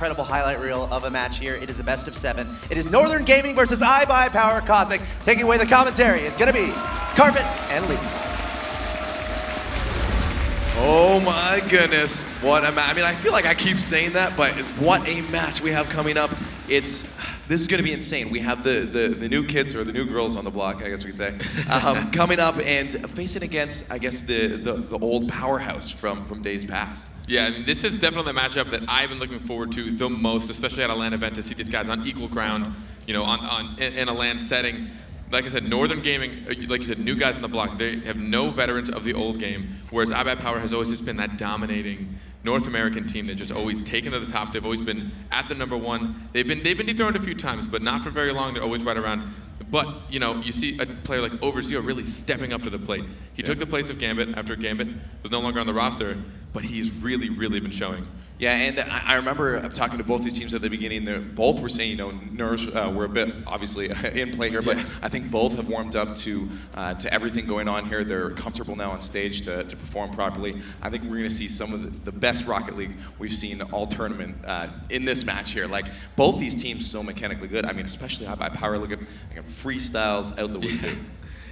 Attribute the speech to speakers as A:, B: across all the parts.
A: incredible highlight reel of a match here. It is a best of 7. It is Northern Gaming versus iBUYPOWER Cosmic. Taking away the commentary, it's going to be Carpet and Lee.
B: Oh my goodness, what a match. I mean, I feel like I keep saying that, but what a match we have coming up. This is going to be insane. We have the new kids, or the new girls on the block, I guess we could say, coming up and facing against, I guess, the old powerhouse from days past.
C: Yeah, I mean, this is definitely the matchup that I've been looking forward to the most, especially at a LAN event, to see these guys on equal ground, you know, in a LAN setting. Like I said, Northern Gaming, like you said, new guys on the block. They have no veterans of the old game, whereas iBUYPOWER has always just been that dominating North American team. They've just always taken to the top. They've always been at the #1. They've been dethroned a few times, but not for very long. They're always right around. But you know, you see a player like Overzero really stepping up to the plate. He took the place of Gambit after Gambit was no longer on the roster, but he's really been showing.
B: Yeah, and I remember talking to both these teams at the beginning. Both were saying, you know, nerves were a bit obviously in play here, but I think both have warmed up to everything going on here. They're comfortable now on stage to perform properly. I think we're going to see some of the best Rocket League we've seen all tournament in this match here. Like, both these teams so mechanically good. I mean, especially iBUYPOWER, look at freestyles out the wazoo.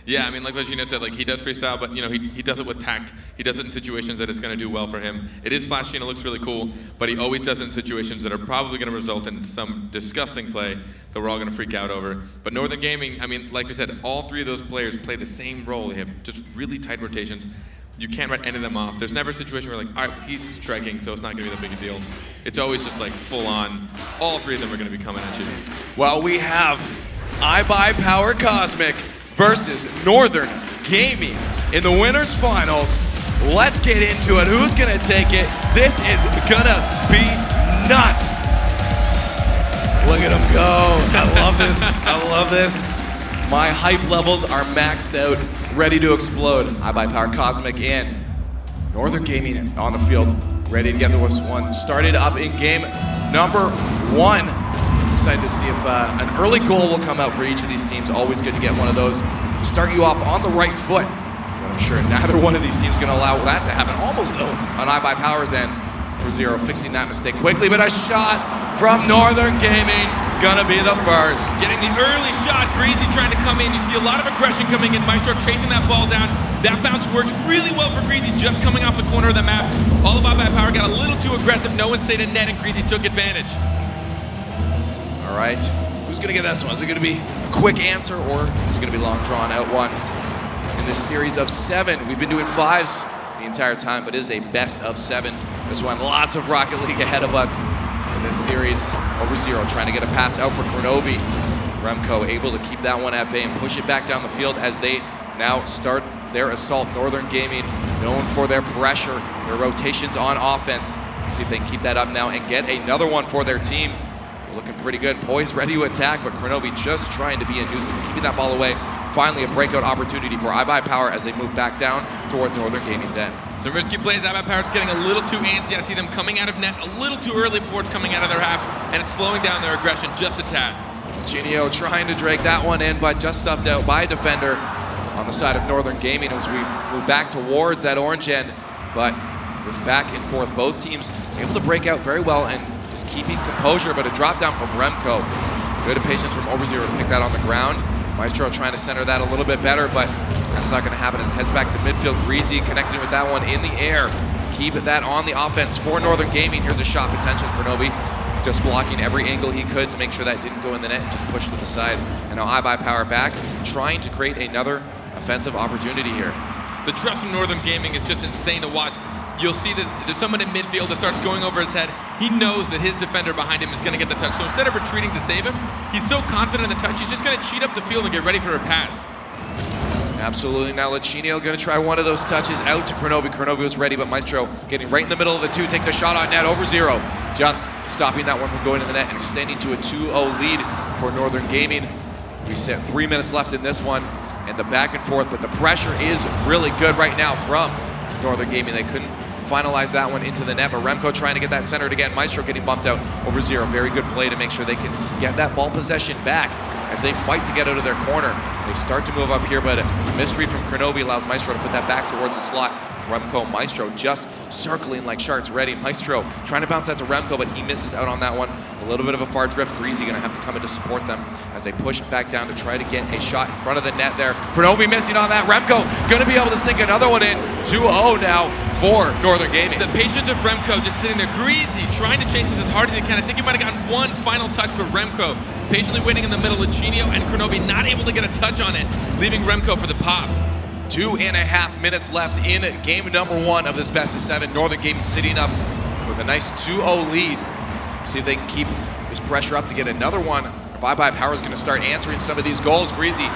C: Yeah, I mean, like Legino said, like, he does freestyle, but you know, he does it with tact. He does it in situations that it's going to do well for him. It is flashy and it looks really cool, but he always does it in situations that are probably going to result in some disgusting play that we're all going to freak out over. But Northern Gaming, I mean, like we said, all three of those players play the same role. They have just really tight rotations. You can't write any of them off. There's never a situation where, like, all right, he's striking, so it's not going to be that big a deal. It's always just like full on. All three of them are going to be coming at you.
B: Well, we have iBUYPOWER Cosmic versus Northern Gaming in the winners finals. Let's get into it. Who's gonna take it? This is gonna be nuts. Look at him go. I love this. I love this. My hype levels are maxed out, ready to explode. iBUYPOWER Cosmic and Northern Gaming on the field, ready to get this one started up in game number 1. Excited to see if an early goal will come out for each of these teams. Always good to get one of those to start you off on the right foot. But I'm sure neither one of these teams is going to allow that to happen. Almost though on iBUYPOWER's end. Overzero fixing that mistake quickly, but a shot from Northern Gaming gonna be the first.
C: Getting the early shot, Greasy trying to come in. You see a lot of aggression coming in. Maestro chasing that ball down. That bounce worked really well for Greasy, just coming off the corner of the map. All of iBUYPOWER got a little too aggressive. No one stayed in net, and Greasy took advantage.
B: All right, who's gonna get this one? Is it gonna be a quick answer, or is it gonna be long drawn out one? In this series of 7, we've been doing 5s the entire time, but it is a best of 7. This one, lots of Rocket League ahead of us in this series. Overzero trying to get a pass out for Kronobi. Remco able to keep that one at bay and push it back down the field as they now start their assault. Northern Gaming known for their pressure, their rotations on offense. See if they can keep that up now and get another one for their team. Looking pretty good, poised, ready to attack, but Kronobi just trying to be a nuisance, keeping that ball away. Finally, a breakout opportunity for iBUYPOWER as they move back down towards Northern Gaming's end.
C: Some risky plays. iBUYPOWER's getting a little too antsy. I see them coming out of net a little too early before it's coming out of their half, and it's slowing down their aggression just a tad.
B: Genio trying to drag that one in, but just stuffed out by a defender on the side of Northern Gaming as we move back towards that orange end. But this back and forth, both teams able to break out very well and just keeping composure, but a drop down from Remco. Good patience from Overzero to pick that on the ground. Maestro trying to center that a little bit better, but that's not going to happen as it heads back to midfield. Greasy connected with that one in the air to keep that on the offense for Northern Gaming. Here's a shot potential for Kronobi, just blocking every angle he could to make sure that didn't go in the net, just pushed to the side. And now iBUYPOWER back, trying to create another offensive opportunity here.
C: The trust from Northern Gaming is just insane to watch. You'll see that there's someone in midfield that starts going over his head. He knows that his defender behind him is going to get the touch. So instead of retreating to save him, he's so confident in the touch, he's just going to cheat up the field and get ready for a pass.
B: Absolutely. Now Lachinio going to try one of those touches out to Kronobi. Kronobi was ready, but Maestro getting right in the middle of the 2, takes a shot on net. Overzero just stopping that one from going in the net and extending to a 2-0 lead for Northern Gaming. We set 3 minutes left in this one, and the back and forth, but the pressure is really good right now from Northern Gaming. They couldn't finalize that one into the net, but Remco trying to get that centered again. Maestro getting bumped out. Overzero, very good play to make sure they can get that ball possession back as they fight to get out of their corner. They start to move up here, but a misread from Kronobi allows Maestro to put that back towards the slot.
D: Remco, Maestro just circling like sharks ready. Maestro trying to bounce that to Remco, but he misses out on that one. A little bit of a far drift. Greasy gonna have to come in to support them as they push back down to try to get a shot in front of the net there. Prenovi missing on that. Remco gonna be able to sink another one in. 2-0 now for Northern Gaming.
C: The patience of Remco just sitting there, Greasy, trying to chase this as hard as he can. I think he might have gotten one final touch for Remco. Patiently waiting in the middle, Lichinio and Kronobi not able to get a touch on it, leaving Remco for the pop.
D: 2.5 minutes left in game number 1 of this best of 7. Northern Gaming sitting up with a nice 2-0 lead. See if they can keep this pressure up to get another one. iBUYPOWER is going to start answering some of these goals. Greasy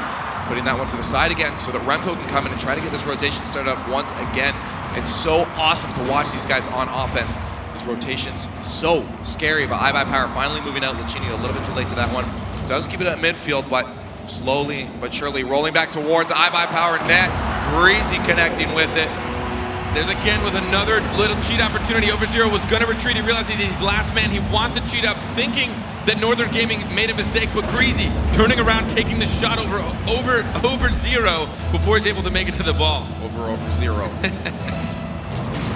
D: putting that one to the side again so that Remco can come in and try to get this rotation started up once again. It's so awesome to watch these guys on offense. These rotations, so scary, but iBUYPOWER finally moving out. Lichinio a little bit too late to that one. Does keep it at midfield, but slowly but surely rolling back towards iBUYPOWER net. Greasy connecting with it.
C: There's again with another little cheat opportunity. Overzero was going to retreat. He realized he's his last man. He wanted to cheat up, thinking that Northern Gaming made a mistake, but Greasy turning around, taking the shot over zero before he's able to make it to the ball.
D: Over zero.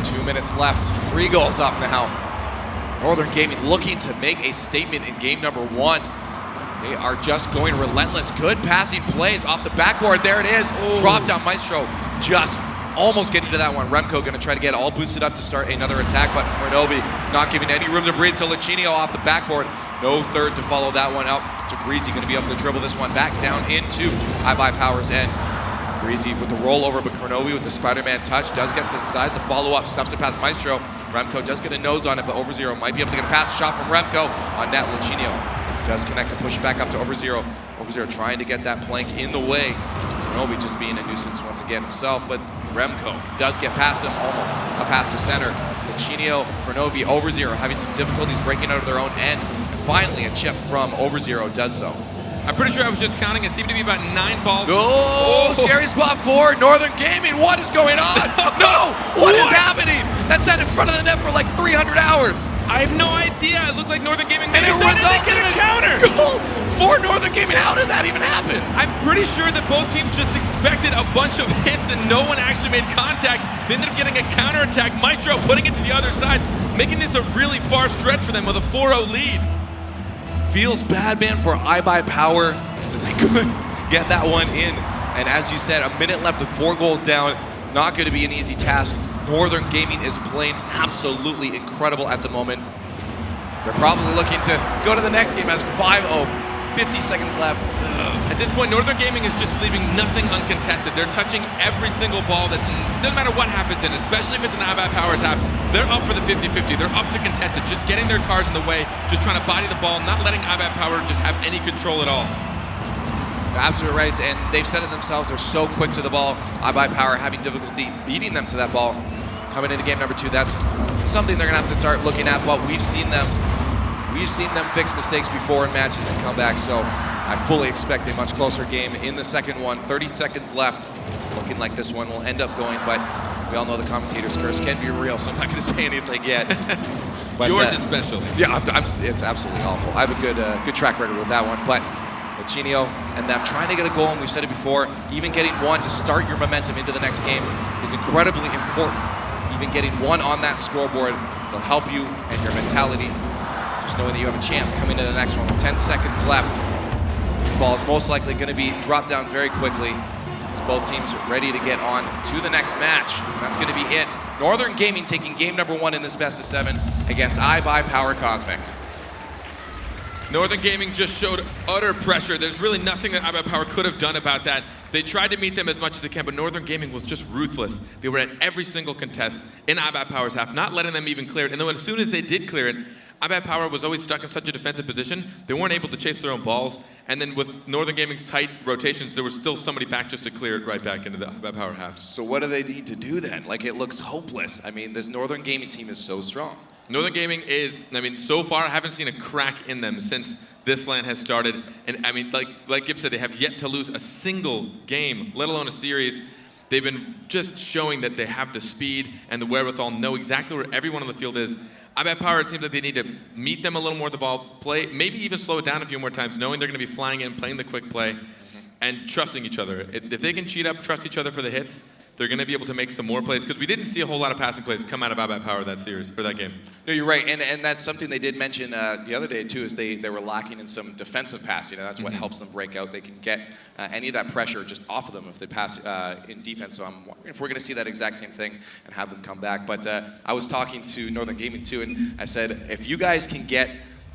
D: 2 minutes left. 3 goals up now. Northern Gaming looking to make a statement in game number 1. They are just going relentless. Good passing plays off the backboard. There it is.
C: Ooh.
D: Drop down Maestro. Just almost getting to that one. Remco going to try to get all boosted up to start another attack, but Kronobi not giving any room to breathe to Lichinio off the backboard. No third to follow that one out to Greasy. Going to be able to dribble this one back down into iBUYPOWER's end. Greasy with the rollover, but Kronobi with the Spider-Man touch does get to the side. The follow-up stuffs it past Maestro. Remco does get a nose on it, but Overzero might be able to get a pass shot from Remco on net. Lichinio does connect to push it back up to Overzero. Overzero trying to get that plank in the way. Kronobi just being a nuisance once again himself, but Remco does get past him, almost a pass to center. Lichinio, Kronobi, Overzero having some difficulties breaking out of their own end, and finally a chip from Overzero does so.
C: I'm pretty sure I was just counting. It seemed to be about 9 balls.
D: Oh, scary spot for Northern Gaming. What is going on? No, what is happening? That's set in front of the net for like 300 hours.
C: I have no idea. It looked like Northern Gaming
D: And it resulted
C: get
D: in
C: a counter.
D: Goal for Northern Gaming. How did that even happen?
C: I'm pretty sure that both teams just expected a bunch of hits and no one actually made contact. They ended up getting a counterattack. Maestro putting it to the other side, making this a really far stretch for them with a 4-0 lead.
D: Feels bad, man, for iBUYPOWER as they couldn't get that one in. And as you said, a minute left with 4 goals down. Not going to be an easy task. Northern Gaming is playing absolutely incredible at the moment. They're probably looking to go to the next game as 5-0. 50 seconds left.
C: At this point, Northern Gaming is just leaving nothing uncontested. They're touching every single ball that's in, doesn't matter what happens in, especially if it's an iBUYPOWER's half. They're up for the 50-50. They're up to contest it, just getting their cars in the way, just trying to body the ball, not letting iBUYPOWER just have any control at all.
D: Absolutely right, and they've said it themselves. They're so quick to the ball. iBUYPOWER having difficulty beating them to that ball. Coming into game number 2, that's something they're gonna have to start looking at. But we've seen them fix mistakes before in matches and come back. So I fully expect a much closer game in the second one. 30 seconds left. Looking like this one will end up going, but we all know the commentator's curse can be real, so I'm not gonna say anything yet. But,
C: Yours especially.
D: Yeah, it's absolutely awful. I have a good track record with that one, but Lichinio and them trying to get a goal, and we've said it before, even getting one to start your momentum into the next game is incredibly important. Even getting one on that scoreboard will help you and your mentality. Just knowing that you have a chance coming into the next one with 10 seconds left. The ball is most likely going to be dropped down very quickly as both teams are ready to get on to the next match. And that's going to be it. Northern Gaming taking game number 1 in this best of 7 against iBUYPOWER Cosmic.
C: Northern Gaming just showed utter pressure. There's really nothing that iBUYPOWER could have done about that. They tried to meet them as much as they can, but Northern Gaming was just ruthless. They were at every single contest in iBUYPOWER's half, not letting them even clear it. And then as soon as they did clear it, iBUYPOWER was always stuck in such a defensive position, they weren't able to chase their own balls. And then with Northern Gaming's tight rotations, there was still somebody back just to clear it right back into the iBUYPOWER half.
D: So what do they need to do then? Like, it looks hopeless. I mean, this Northern Gaming team is so strong.
C: Northern Gaming is, I mean, so far I haven't seen a crack in them since this LAN has started. And I mean, like Gibbs said, they have yet to lose a single game, let alone a series. They've been just showing that they have the speed and the wherewithal, know exactly where everyone on the field is. iBUYPOWER, it seems like they need to meet them a little more at the ball, play, maybe even slow it down a few more times, knowing they're going to be flying in, playing the quick play, and trusting each other. If they can cheat up, trust each other for the hits, they're going to be able to make some more plays, because we didn't see a whole lot of passing plays come out of iBUYPOWER that series, or that game.
D: No, you're right, and that's something they did mention the other day too, is they were lacking in some defensive pass. You know, that's what helps them break out. They can get any of that pressure just off of them if they pass in defense. So I'm wondering if we're going to see that exact same thing and have them come back. But I was talking to Northern Gaming too, and I said, if you guys can get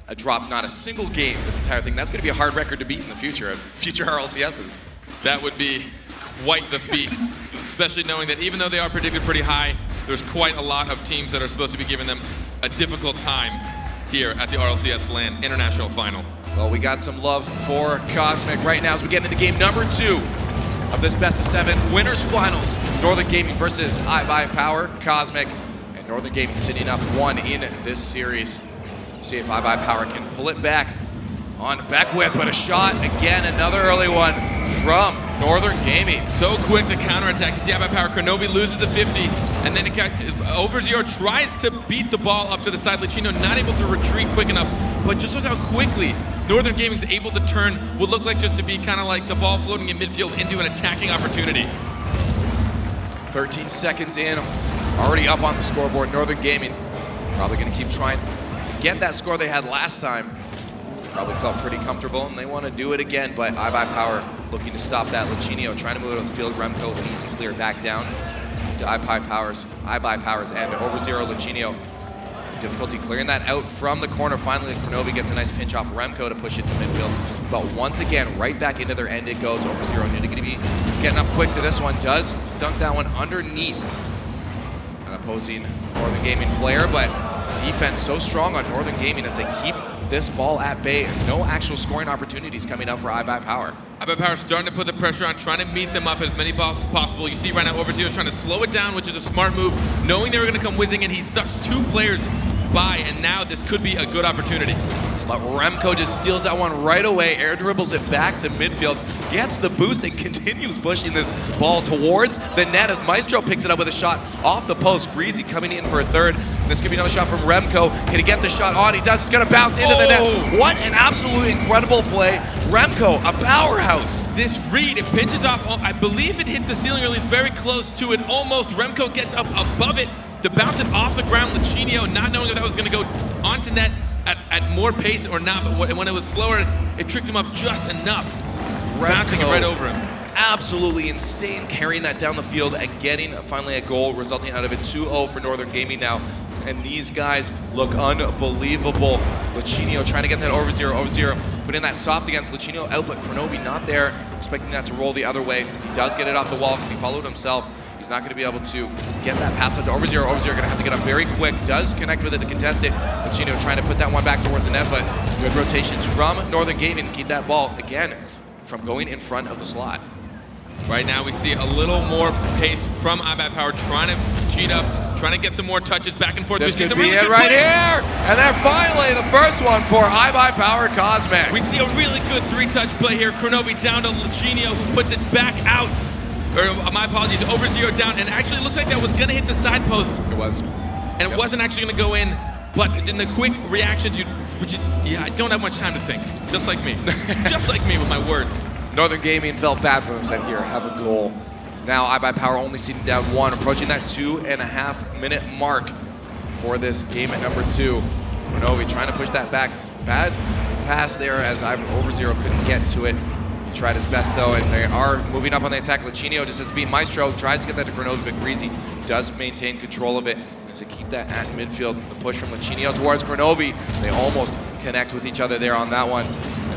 D: a drop, not a single game this entire thing, that's going to be a hard record to beat in the future, future RLCSs.
C: That would be quite the feat, especially knowing that even though they are predicted pretty high, there's quite a lot of teams that are supposed to be giving them a difficult time here at the RLCS LAN International Final.
D: Well, we got some love for Cosmic right now as we get into game number 2 of this best of 7 winners finals. Northern Gaming versus iBUYPOWER, Cosmic, and Northern Gaming sitting up 1 in this series. See if iBUYPOWER can pull it back on Beckwith, but a shot again, another early one from Northern Gaming.
C: So quick to counterattack. You see iBUYPOWER, Kronovi loses the 50, and then Overzero tries to beat the ball up to the side. Licino not able to retreat quick enough, but just look how quickly Northern Gaming's able to turn what looked like just to be kind of like the ball floating in midfield into an attacking opportunity.
D: 13 seconds in, already up on the scoreboard. Northern Gaming probably going to keep trying to get that score they had last time. Probably felt pretty comfortable, and they want to do it again, but iBUYPOWER looking to stop that. Licino trying to move it on the field. Remco, an easy clear back down to iBUYPOWER's end. Overzero, Licino, difficulty clearing that out from the corner. Finally, Kronovi gets a nice pinch off Remco to push it to midfield. But once again, right back into their end it goes. Overzero going to be getting up quick to this one. Does dunk that one underneath an opposing Northern Gaming player, but defense so strong on Northern Gaming as they keep this ball at bay. No actual scoring opportunities coming up for iBUYPOWER.
C: iBUYPOWER starting to put the pressure on, trying to meet them up as many balls as possible. You see right now Overzero is trying to slow it down, which is a smart move, knowing they were going to come whizzing in. He sucks 2 players by, and now this could be a good opportunity.
D: But Remco just steals that one right away, air dribbles it back to midfield, gets the boost, and continues pushing this ball towards the net as Maestro picks it up with a shot off the post. Greasy coming in for a third. This could be another shot from Remco. Can he get the shot on? He does. It's going to bounce into the net. What an absolutely incredible play. Remco, a powerhouse.
C: This read, it pinches off. I believe it hit the ceiling, or at least very close to it almost. Remco gets up above it to bounce it off the ground. Licino, not knowing if that was going to go onto net at more pace or not, but when it was slower, it tricked him up just enough. Bouncing it right over him.
D: Absolutely insane, carrying that down the field and getting finally a goal, resulting out of it 2-0 for Northern Gaming now. And these guys look unbelievable. Licino trying to get that Overzero put in that soft against Licino out, but Kronovi not there, expecting that to roll the other way. He does get it off the wall. He followed himself. He's not going to be able to get that pass out to Overzero. Overzero going to have to get up very quick. Does connect with it to contest it. Licino trying to put that one back towards the net, but good rotations from Northern Gaming to keep that ball, again, from going in front of the slot.
C: Right now we see a little more pace from iBUYPOWER trying to cheat up, trying to get some more touches back and forth.
D: This could be it right here! And then finally the first one for iBUYPOWER Cosmic.
C: We see a really good 3-touch play here. Kronovi down to Licino, who puts it back out. Or my apologies, Overzero down, and actually looks like that was gonna hit the side post.
D: It was.
C: And it wasn't actually gonna go in, but in the quick reactions, I don't have much time to think. Just like me. Just like me with my words.
D: Northern Gaming felt bad for them, said here, have a goal. Now iBUYPOWER only sitting down 1, approaching that 2.5-minute mark for this game at number 2. Kronovi trying to push that back. Bad pass there as Overzero couldn't get to it. He tried his best though, and they are moving up on the attack. Licino just has to beat Maestro, tries to get that to Kronovi, but Greasy does maintain control of it. As they keep that at midfield, the push from Licino towards Kronovi. They almost connect with each other there on that one.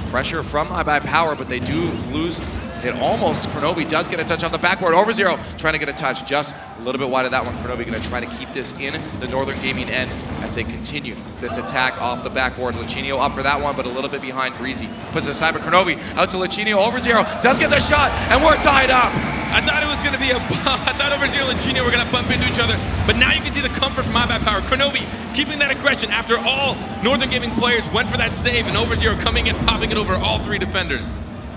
D: Pressure from iBUYPOWER, but they do lose it almost. Kronovi does get a touch on the backboard. Overzero trying to get a touch just a little bit wide of that one. Kronovi going to try to keep this in the Northern Gaming end as they continue this attack off the backboard. Licino up for that one, but a little bit behind Greasy. Puts it aside, but Kronovi out to Licino. Overzero does get the shot, and we're tied up.
C: I thought it was going to be I thought Overzero and Licino were going to bump into each other, but now you can see the comfort from iBUYPOWER. Kronovi keeping that aggression after all Northern Gaming players went for that save, and Overzero coming in, popping it over all 3 defenders.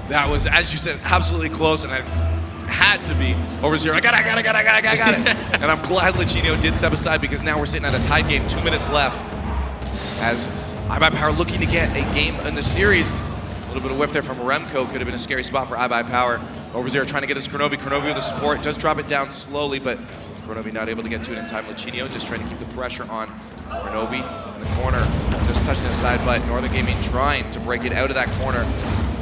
D: That was, as you said, absolutely close, and I had to be Overzero. I got it. And I'm glad Licino did step aside, because now we're sitting at a tied game, 2 minutes left, as iBUYPOWER looking to get a game in the series. little bit of whiff there from Remco. Could have been a scary spot for iBUYPOWER. Overzero trying to get his Kronovi. Kronovi with the support. Does drop it down slowly, but Kronovi not able to get to it in time. Lachinio just trying to keep the pressure on Kronovi in the corner. Just touching the side, but Northern Gaming trying to break it out of that corner.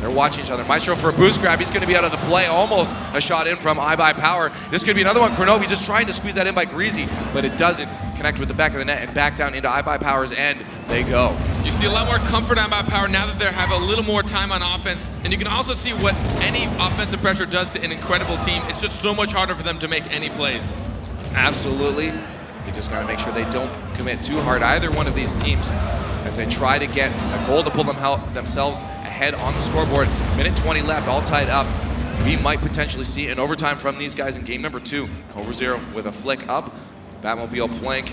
D: They're watching each other. Maestro for a boost grab. He's going to be out of the play. Almost a shot in from iBUYPOWER. This could be another one. Kronovi just trying to squeeze that in by Greasy, but it doesn't connect with the back of the net and back down into iBUYPOWER's end. They go.
C: You see a lot more comfort on iBUYPOWER now that they have a little more time on offense, and you can also see what any offensive pressure does to an incredible team. It's just so much harder for them to make any plays.
D: Absolutely. They just got to make sure they don't commit too hard, either one of these teams, as they try to get a goal to pull themselves ahead on the scoreboard. Minute 20 left, all tied up. We might potentially see an overtime from these guys in game number 2. Overzero with a flick up. Batmobile plank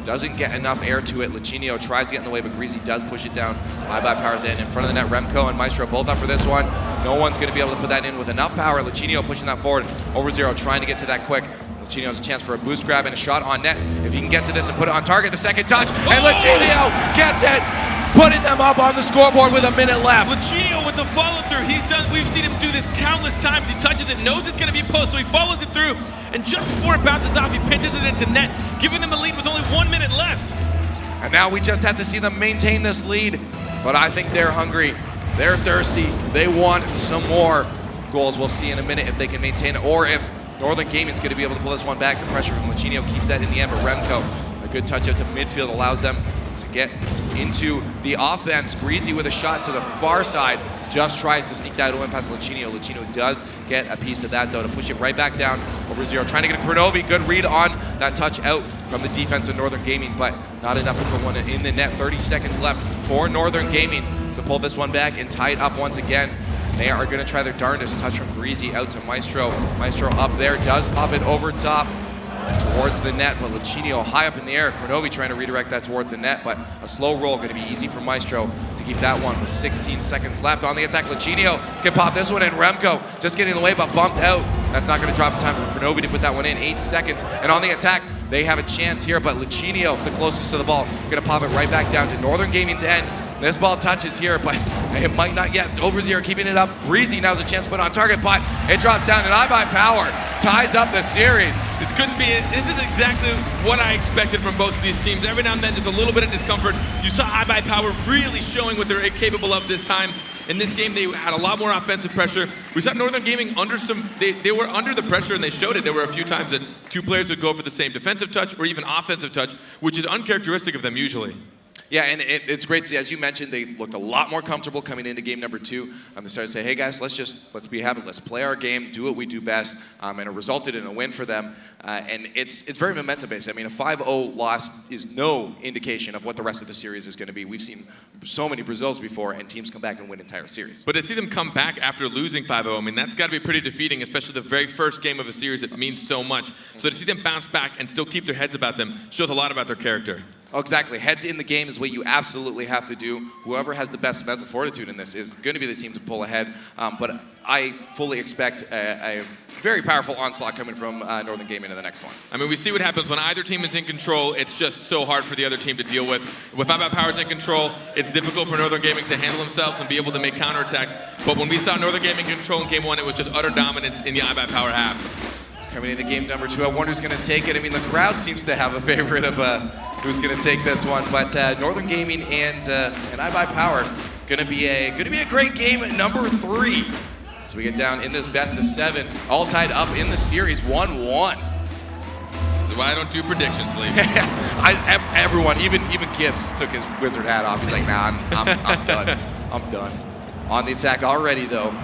D: doesn't get enough air to it. Lachinio tries to get in the way, but Greasy does push it down. iBUYPOWER's in front of the net. Remco and Maestro both up for this one. No one's going to be able to put that in with enough power. Lachinio pushing that forward. Overzero trying to get to that quick. Lachinio has a chance for a boost grab and a shot on net. If he can get to this and put it on target, the second touch, and Lachinio gets it, putting them up on the scoreboard with a minute left.
C: Lachinio with the follow through. We've seen him do this countless times. He touches it, knows it's going to be post, so he follows it through, and just before it bounces off, he pinches it into net, giving them the lead with only 1 minute left.
D: And now we just have to see them maintain this lead, but I think they're hungry. They're thirsty. They want some more goals. We'll see in a minute if they can maintain it, or if Northern Gaming's going to be able to pull this one back. The pressure from Lachinio keeps that in the end, but Remco, a good touch out to midfield, allows them to get into the offense. Greasy with a shot to the far side, just tries to sneak that win past Lachinio. Lachinio does get a piece of that though to push it right back down. Overzero trying to get a Kronovi. Good read on that touch out from the defense of Northern Gaming, but not enough to put one in the net. 30 seconds left for Northern Gaming to pull this one back and tie it up once again. They are going to try their darndest. Touch from Greasy out to Maestro. Maestro up there, does pop it over top towards the net, but Lachinio high up in the air. Kronovi trying to redirect that towards the net, but a slow roll going to be easy for Maestro to keep that one with 16 seconds left on the attack. Lachinio can pop this one in. Remco just getting in the way, but bumped out. That's not going to drop time for Kronovi to put that one in. 8 seconds, and on the attack, they have a chance here, but Lachinio, the closest to the ball, going to pop it right back down to Northern Gaming to end. This ball touches here, but it might not yet. Overzero keeping it up. Greasy now's a chance to put on target, but it drops down, and iBUYPOWER ties up the series.
C: This couldn't be it. This is exactly what I expected from both of these teams. Every now and then, there's a little bit of discomfort. You saw iBUYPOWER really showing what they're capable of this time. In this game, they had a lot more offensive pressure. We saw Northern Gaming under they were under the pressure, and they showed it. There were a few times that two players would go for the same defensive touch or even offensive touch, which is uncharacteristic of them usually.
D: Yeah, and it's great to see. As you mentioned, they looked a lot more comfortable coming into game number 2. They started to say, hey guys, let's be happy. Let's play our game, do what we do best. And it resulted in a win for them. And it's very momentum-based. I mean, a 5-0 loss is no indication of what the rest of the series is going to be. We've seen so many Brazils before, and teams come back and win entire series.
C: But to see them come back after losing 5-0, I mean, that's got to be pretty defeating, especially the very first game of a series that means so much. So to see them bounce back and still keep their heads about them shows a lot about their character.
D: Oh, exactly. Heads in the game is what you absolutely have to do. Whoever has the best mental fortitude in this is going to be the team to pull ahead. But I fully expect a very powerful onslaught coming from Northern Gaming in the next one.
C: I mean, we see what happens when either team is in control. It's just so hard for the other team to deal with. With iBUYPOWER's in control, it's difficult for Northern Gaming to handle themselves and be able to make counterattacks. But when we saw Northern Gaming in control in game 1, it was just utter dominance in the iBUYPOWER half.
D: Coming into game number 2, I wonder who's going to take it. I mean, the crowd seems to have a favorite of who's going to take this one, but Northern Gaming and iBUYPOWER going to be a great game at number 3. So we get down in this best of 7, all tied up in the series, 1-1.
C: This is why I don't do predictions, Lee.
D: Everyone, even Gibbs took his wizard hat off. He's like, nah, I'm done. I'm done. On the attack already, though.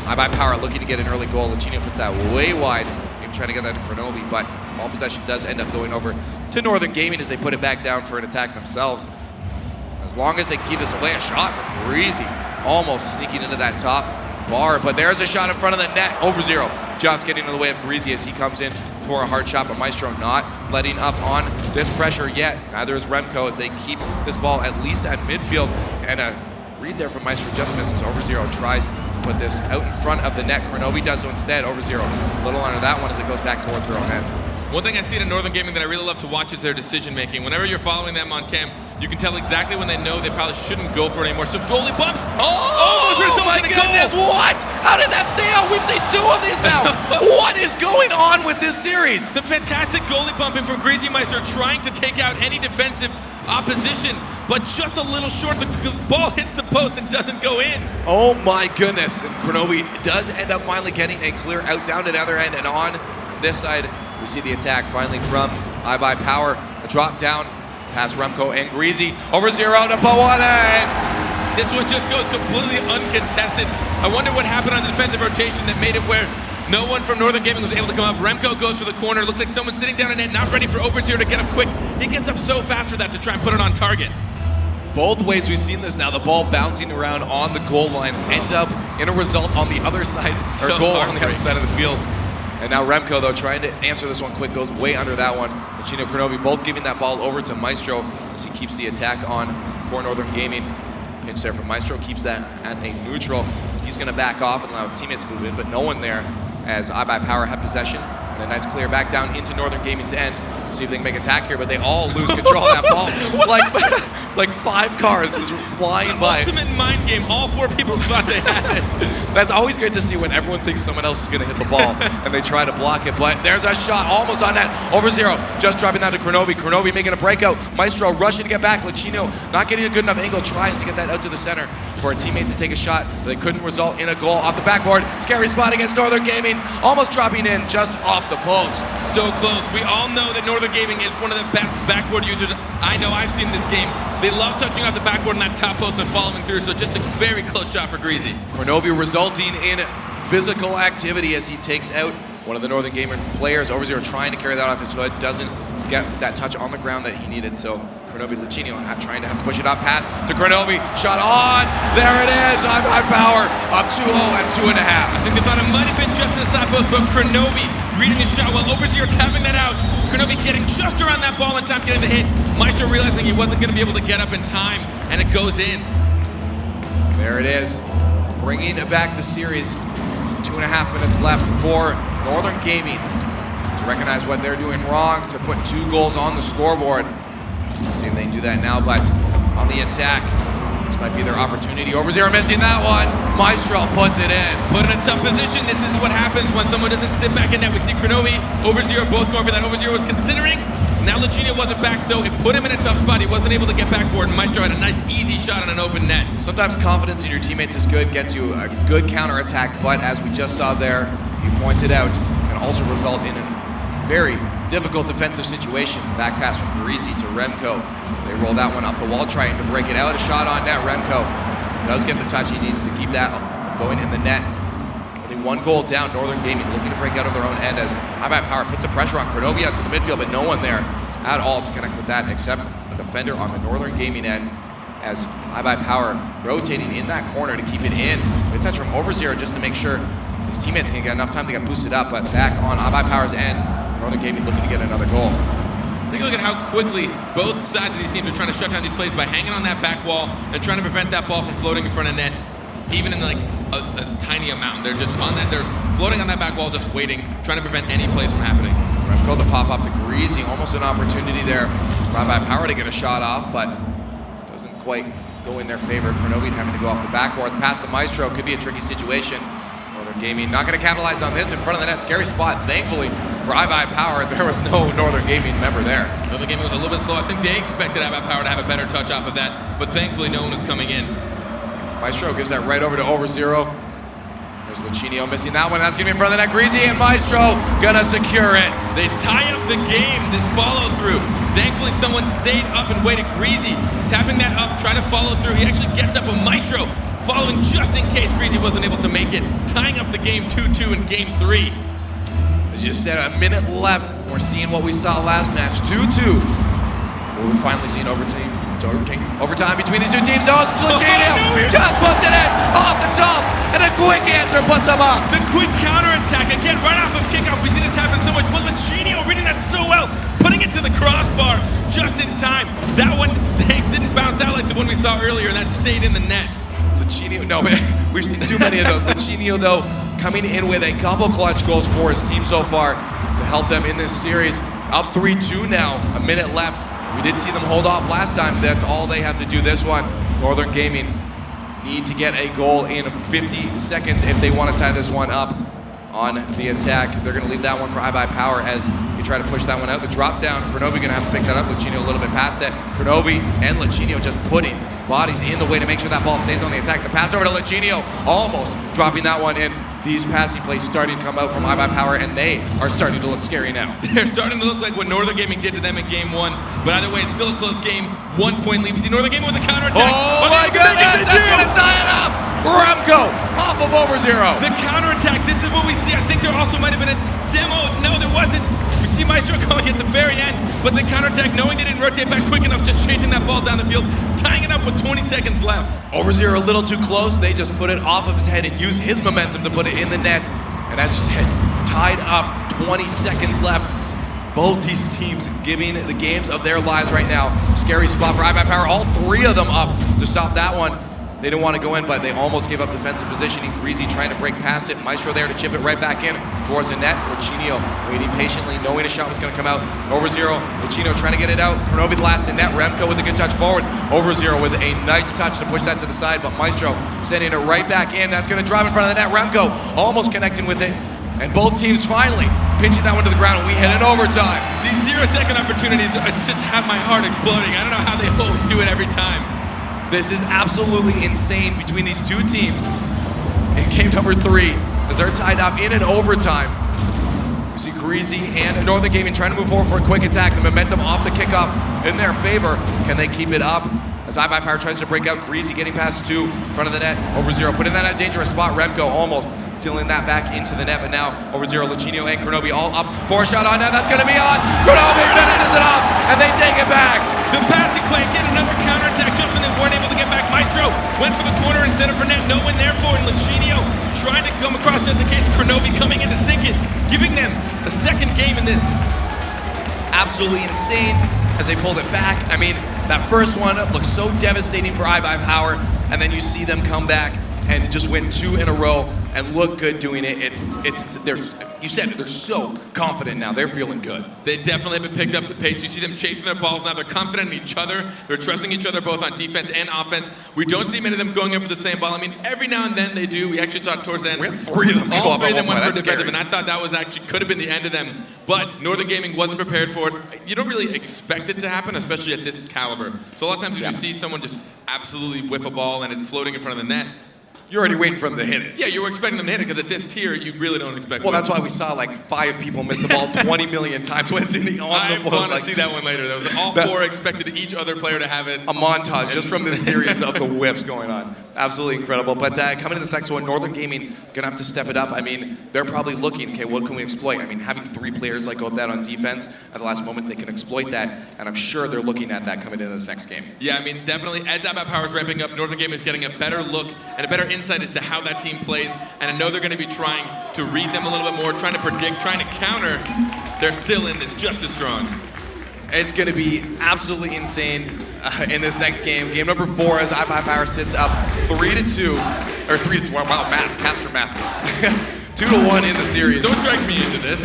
D: iBUYPOWER looking to get an early goal. Lachinio puts that way wide. Trying to get that to Kronovi, but ball possession does end up going over to Northern Gaming as they put it back down for an attack themselves. As long as they keep this away, a shot from Greasy, almost sneaking into that top bar, but there's a shot in front of the net. Overzero just getting in the way of Greasy as he comes in for a hard shot, but Maestro not letting up on this pressure yet. Neither is Remco as they keep this ball at least at midfield, and a read there from Maestro just misses. Overzero tries to put this out in front of the net. Kronovi does so instead. Overzero a little under that one as it goes back towards their own end.
C: One thing I see in Northern Gaming that I really love to watch is their decision making. Whenever you're following them on cam, you can tell exactly when they know they probably shouldn't go for it anymore. Some goalie bumps.
D: Oh my goodness, what? How did that stay out? We've seen 2 of these now. What is going on with this series?
C: Some fantastic goalie bumping from Greasy Meister, trying to take out any defensive opposition, but just a little short. The ball hits the post and doesn't go in.
D: Oh my goodness. And Kronovi does end up finally getting a clear out down to the other end, and on this side, we see the attack finally from iBUYPOWER. A drop down past Remco and Greasy. Over 0 to Pawale.
C: This one just goes completely uncontested. I wonder what happened on the defensive rotation that made it where no one from Northern Gaming was able to come up. Remco goes for the corner. Looks like someone's sitting down in net, not ready for Overseer to get up quick. He gets up so fast for that to try and put it on target.
D: Both ways we've seen this now, the ball bouncing around on the goal line, end up in a result on the other side, or
C: So
D: goal on the other
C: heartbreaking.
D: side of the field. And now Remco, though, trying to answer this one quick, goes way under that one. Chino Kronovi both giving that ball over to Maestro as he keeps the attack on for Northern Gaming. Pinch there from Maestro, keeps that at a neutral. He's going to back off and allow his teammates to move in, but no one there as iBUYPOWER have possession. And a nice clear back down into Northern Gaming to end. See if they can make attack here, but they all lose control of that ball. Like 5 cars just flying by.
C: Ultimate mind game. All 4 people thought they had it.
D: That's always great to see when everyone thinks someone else is going to hit the ball and they try to block it. But there's a shot almost on net. Over 0. Just dropping that to Kronovi. Kronovi making a breakout. Maestro rushing to get back. Licino not getting a good enough angle. Tries to get that out to the center for a teammate to take a shot. But they couldn't result in a goal off the backboard. Scary spot against Northern Gaming. Almost dropping in just off the post.
C: So close. We all know that Northern Gaming is one of the best backboard users I know I've seen in this game. They love touching off the backboard and that top post and following through, so just a very close shot for Greasy.
D: Kronovi resulting in physical activity as he takes out one of the Northern Gamer players. Over 0 trying to carry that off his hood, doesn't get that touch on the ground that he needed, so Kronovi Licino trying to push it up pass to Kronovi. Shot on! There it is! iBUYPOWER up 2-0 and 2.5.
C: I think they thought it might have been just in the side post, but Kronovi reading the shot while Overseer tapping that out. Kronovi getting just around that ball in time, getting the hit. Maestro realizing he wasn't going to be able to get up in time, and it goes in.
D: There it is. Bringing back the series. 2.5 minutes left for Northern Gaming to recognize what they're doing wrong, to put 2 goals on the scoreboard. See if they can do that now, but on the attack, this might be their opportunity. Over 0 missing that one. Maestro puts it in.
C: Put in a tough position. This is what happens when someone doesn't sit back in net. We see Kronovi, Over 0 both going for that. Over 0 was considering. Now Licino wasn't back, so it put him in a tough spot. He wasn't able to get back for it, and Maestro had a nice, easy shot on an open net.
D: Sometimes confidence in your teammates is good, gets you a good counterattack, but as we just saw there, you pointed out, can also result in a very difficult defensive situation. Back pass from Greasy to Remco. They roll that one up the wall, trying to break it out. A shot on net. Remco does get the touch. He needs to keep that going in the net. Only 1 goal down. Northern Gaming looking to break out of their own end as iBUYPOWER puts the pressure on Kronovi out to the midfield, but no one there at all to connect with that except a defender on the Northern Gaming end as iBUYPOWER rotating in that corner to keep it in. They touch from Over 0 just to make sure his teammates can get enough time to get boosted up, but back on iBUYPOWER's end, Northern Gaming looking to get another goal.
C: Take a look at how quickly both sides of these teams are trying to shut down these plays by hanging on that back wall and trying to prevent that ball from floating in front of net, even in like a tiny amount. They're just on that, they're floating on that back wall, just waiting, trying to prevent any plays from happening.
D: Remco the pop up to Greasy, almost an opportunity there for iBUYPOWER to get a shot off, but doesn't quite go in their favor. Kronovi having to go off the backboard. The pass to Maestro could be a tricky situation. Northern Gaming not going to capitalize on this in front of the net. Scary spot, thankfully, for iBUYPOWER. There was no Northern Gaming member there.
C: Northern Gaming was a little bit slow. I think they expected iBUYPOWER to have a better touch off of that, but thankfully no one was coming in.
D: Maestro gives that right over to Over 0. There's Licino missing that one. That's going to be in front of the net. Greasy and Maestro going to secure it.
C: They tie up the game, this follow through. Thankfully someone stayed up and waited. Greasy tapping that up, trying to follow through. He actually gets up with Maestro, following just in case Greasy wasn't able to make it, tying up the game 2-2 in game 3.
D: As you just said, a minute left. We're seeing what we saw last match, 2-2. We're finally seeing overtime between these 2 teams. No, Licino just puts it in off the top, and a quick answer puts him up.
C: The quick counterattack, again, right off of kickoff. We see this happen so much, but Licino reading that so well, putting it to the crossbar just in time. That one didn't bounce out like the one we saw earlier, and that stayed in the net.
D: Licino, no, we've seen too many of those. Licino, though, coming in with a couple clutch goals for his team so far to help them in this series. Up 3-2 now, a minute left. We did see them hold off last time. That's all they have to do this one. Northern Gaming need to get a goal in 50 seconds if they want to tie this one up on the attack. They're going to leave that one for iBUYPOWER as they try to push that one out. The drop down, Kronovi going to have to pick that up. Lachinio a little bit past it. Kronovi and Lachinio just putting bodies in the way to make sure that ball stays on the attack. The pass over to Lachinio, almost dropping that one in. These passing plays starting to come out from iBUYPOWER, and they are starting to look scary now.
C: They're starting to look like what Northern Gaming did to them in game 1. But either way, it's still a close game. 1 point lead. We see Northern Gaming with a counterattack.
D: Oh my goodness, that's going to tie it up! Remco off of over0.
C: The counterattack, this is what we see. I think there also might have been a demo. No, there wasn't. We see Maestro going at the very end, but the counterattack, knowing they didn't rotate back quick enough, just chasing that ball down the field, tying it up with 20 seconds left.
D: over0 a little too close. They just put it off of his head and use his momentum to put it in the net. And as you said, tied up, 20 seconds left. Both these teams giving the games of their lives right now. Scary spot for iBUYPOWER. All 3 of them up to stop that one. They didn't want to go in, but they almost gave up defensive positioning. Greasy trying to break past it. Maestro there to chip it right back in towards the net. Lachinio waiting patiently, knowing a shot was going to come out. over0, Lachinio trying to get it out. Kronovi the last in net. Remco with a good touch forward. over0 with a nice touch to push that to the side, but Maestro sending it right back in. That's going to drive in front of the net. Remco almost connecting with it. And both teams finally pinching that one to the ground, and we hit an overtime.
C: These 0-second opportunities just have my heart exploding. I don't know how they always do it every time.
D: This is absolutely insane between these 2 teams in game number 3 as they're tied up in an overtime. You see Greasy and Northern Gaming trying to move forward for a quick attack. The momentum off the kickoff in their favor. Can they keep it up? As iBUYPOWER tries to break out, Greasy getting past 2 in front of the net. over0 putting that at a dangerous spot. Remco almost stealing that back into the net, but now over0, Lachinio and Kronovi all up for a shot on net. That's going to be on. Kronovi finishes it off, and they take it back.
C: The passing play, get another counterattack just when they weren't able to get back. Maestro went for the corner instead of for net. No one there for it. Lachinio trying to come across just in case. Kronovi coming in to sink it, giving them a second game in this.
D: Absolutely insane as they pulled it back. I mean, that first one looked so devastating for iBUYPOWER, and then you see them come back and just win 2 in a row and look good doing it. You said it, they're so confident now. They're feeling good.
C: They definitely have picked up the pace. You see them chasing their balls now. They're confident in each other. They're trusting each other both on defense and offense. We don't see many of them going up for the same ball. I mean, every now and then they do. We actually saw it towards the end.
D: We had 3 of them go
C: All
D: up
C: 3 of them went for
D: That's
C: defensive,
D: scary.
C: and I thought that was actually could have been the end of them. But Northern Gaming wasn't prepared for it. You don't really expect it to happen, especially at this caliber. So a lot of times when you see someone just absolutely whiff a ball and it's floating in front of the net,
D: You're already waiting for them to hit it.
C: yeah, you were expecting them to hit it because at this tier, you really don't expect.
D: Well, that's why we saw like 5 people miss the ball 20 million times when it's in the on
C: I
D: the board.
C: want to see that one later. That was all 4 expected each other player to have it.
D: A montage just from this series of the whiffs going on. Absolutely incredible. But coming in this next one, Northern Gaming gonna have to step it up. I mean, they're probably looking, okay, what can we exploit? I mean, having 3 players like go up that on defense at the last moment, they can exploit that, and I'm sure they're looking at that coming into this next game.
C: Yeah, I mean, definitely as iBUYPOWER is ramping up, Northern Gaming is getting a better look and a better insight as to how that team plays, and I know they're going to be trying to read them a little bit more, trying to predict, trying to counter. They're still in this just as strong.
D: It's going to be absolutely insane in this next game. Game number 4 as iBUYPOWER sits up 3-2, or 3-2, wow, math, Caster math. 2-1 in the series.
C: Don't drag me into this.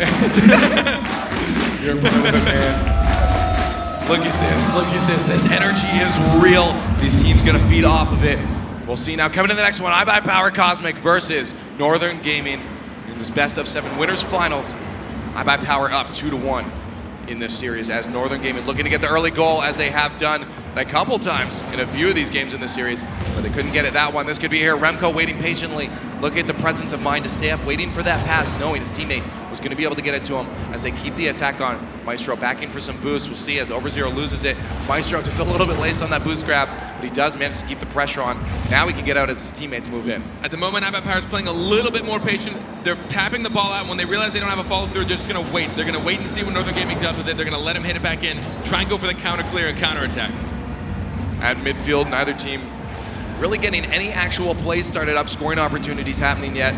D: You're part of it, man. Look at this. This energy is real. These teams going to feed off of it. We'll see now. Coming to the next one, iBUYPOWER Cosmic versus Northern Gaming in this best of 7 winners finals. iBUYPOWER up 2-1 in this series as Northern Gaming looking to get the early goal as they have done a couple times in a few of these games in this series, but they couldn't get it that one. This could be here. Remco waiting patiently. Look at the presence of mind to stay up, waiting for that pass, knowing his teammate was going to be able to get it to him as they keep the attack on. Maestro backing for some boost. We'll see as over0 loses it. Maestro just a little bit laced on that boost grab, but he does manage to keep the pressure on. Now he can get out as his teammates move in.
C: At the moment, iBUYPOWER is playing a little bit more patient. They're tapping the ball out. When they realize they don't have a follow through, they're just going to wait. They're going to wait and see what Northern Gaming does with it. They're going to let him hit it back in, try and go for the counter clear and counter attack.
D: At midfield, neither team really getting any actual plays started up, scoring opportunities happening yet.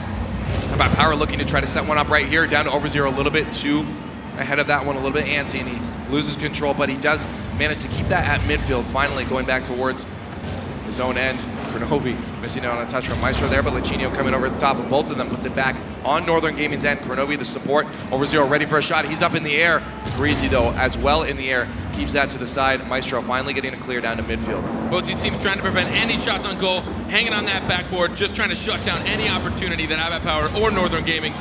D: iBUYPOWER looking to try to set one up right here, down to over0 a little bit too ahead of that one, a little bit antsy, and he loses control, but he does manage to keep that at midfield, finally going back towards his own end. Kronovi missing out on a touch from Maestro there, but Lachinio coming over the top of both of them, puts it back on Northern Gaming's end. Kronobi, the support, over0 ready for a shot. He's up in the air. Greasy, though, as well in the air. Keeps that to the side. Maestro finally getting a clear down to midfield.
C: Both these teams trying to prevent any shots on goal, hanging on that backboard, just trying to shut down any opportunity that iBUYPOWER or Northern Gaming.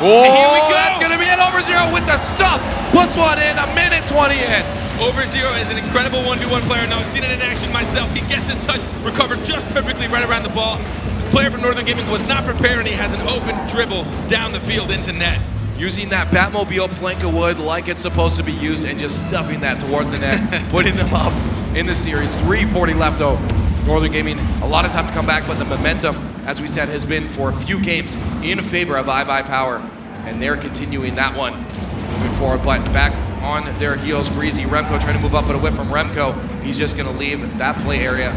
D: Oh,
C: and here we go!
D: That's going to be it. over0 with the stuff. Puts one in, a minute 20 in.
C: over0 is an incredible 1v1 player. Now, I've seen it in action myself. He gets his touch, recovered just perfectly right around the ball. The player from Northern Gaming was not prepared, and he has an open dribble down the field into net.
D: Using that Batmobile plank of wood like it's supposed to be used and just stuffing that towards the net, putting them up in the series. 3:40 left though. Northern Gaming, a lot of time to come back, but the momentum, as we said, has been for a few games in favor of iBUYPOWER, and they're continuing that one moving forward. But back on their heels, Greasy, Remco trying to move up, but a whip from Remco. He's just going to leave that play area,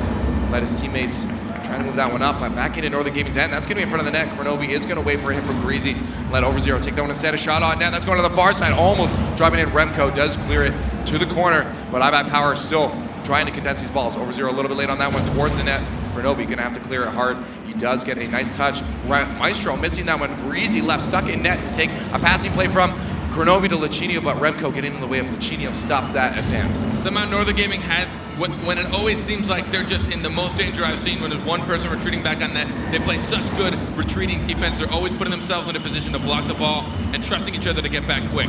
D: let his teammates trying to move that one up, but back into Northern Gaming's end. That's going to be in front of the net. Kronobi is going to wait for a hit from Greasy. Let over0 take that one instead. A shot on net. That's going to the far side. Almost driving in. Remco does clear it to the corner, but iBUYPOWER still trying to contest these balls. over0 a little bit late on that one towards the net. Kronobi going to have to clear it hard. He does get a nice touch. Maestro missing that one. Greasy left stuck in net to take a passing play from Kronobi to Lichinio, but Remco getting in the way of Lichinio stopped that advance.
C: Somehow Northern Gaming has, when it always seems like they're just in the most danger I've seen when there's one person retreating back on net, they play such good retreating defense. They're always putting themselves in a position to block the ball and trusting each other to get back quick.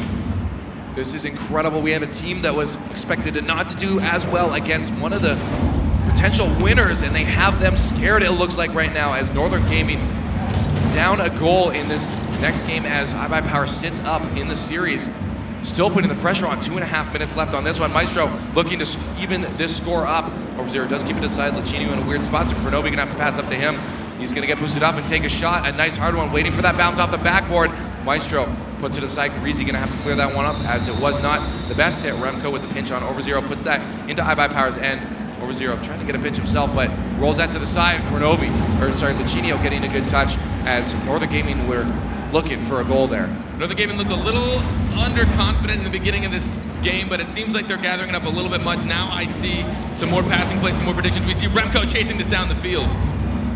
D: This is incredible. We have a team that was expected to not to do as well against one of the potential winners, and they have them scared, it looks like right now, as Northern Gaming down a goal in this next game as iBUYPOWER sits up in the series. Still putting the pressure on. 2.5 minutes left on this one. Maestro looking to even this score up. over0 does keep it aside. Lichinio in a weird spot, so Kronobi gonna have to pass up to him. He's gonna get boosted up and take a shot. A nice hard one, waiting for that bounce off the backboard. Maestro puts it aside. Greasy gonna have to clear that one up, as it was not the best hit. Remco with the pinch on over0 puts that into iBUYPOWER's end. over0 trying to get a pinch himself, but rolls that to the side. Lichinio getting a good touch as Northern Gaming were looking for a goal there.
C: Northern Gaming looked a little underconfident in the beginning of this game, but it seems like they're gathering it up a little bit much. Now I see some more passing plays, some more predictions. We see Remco chasing this down the field.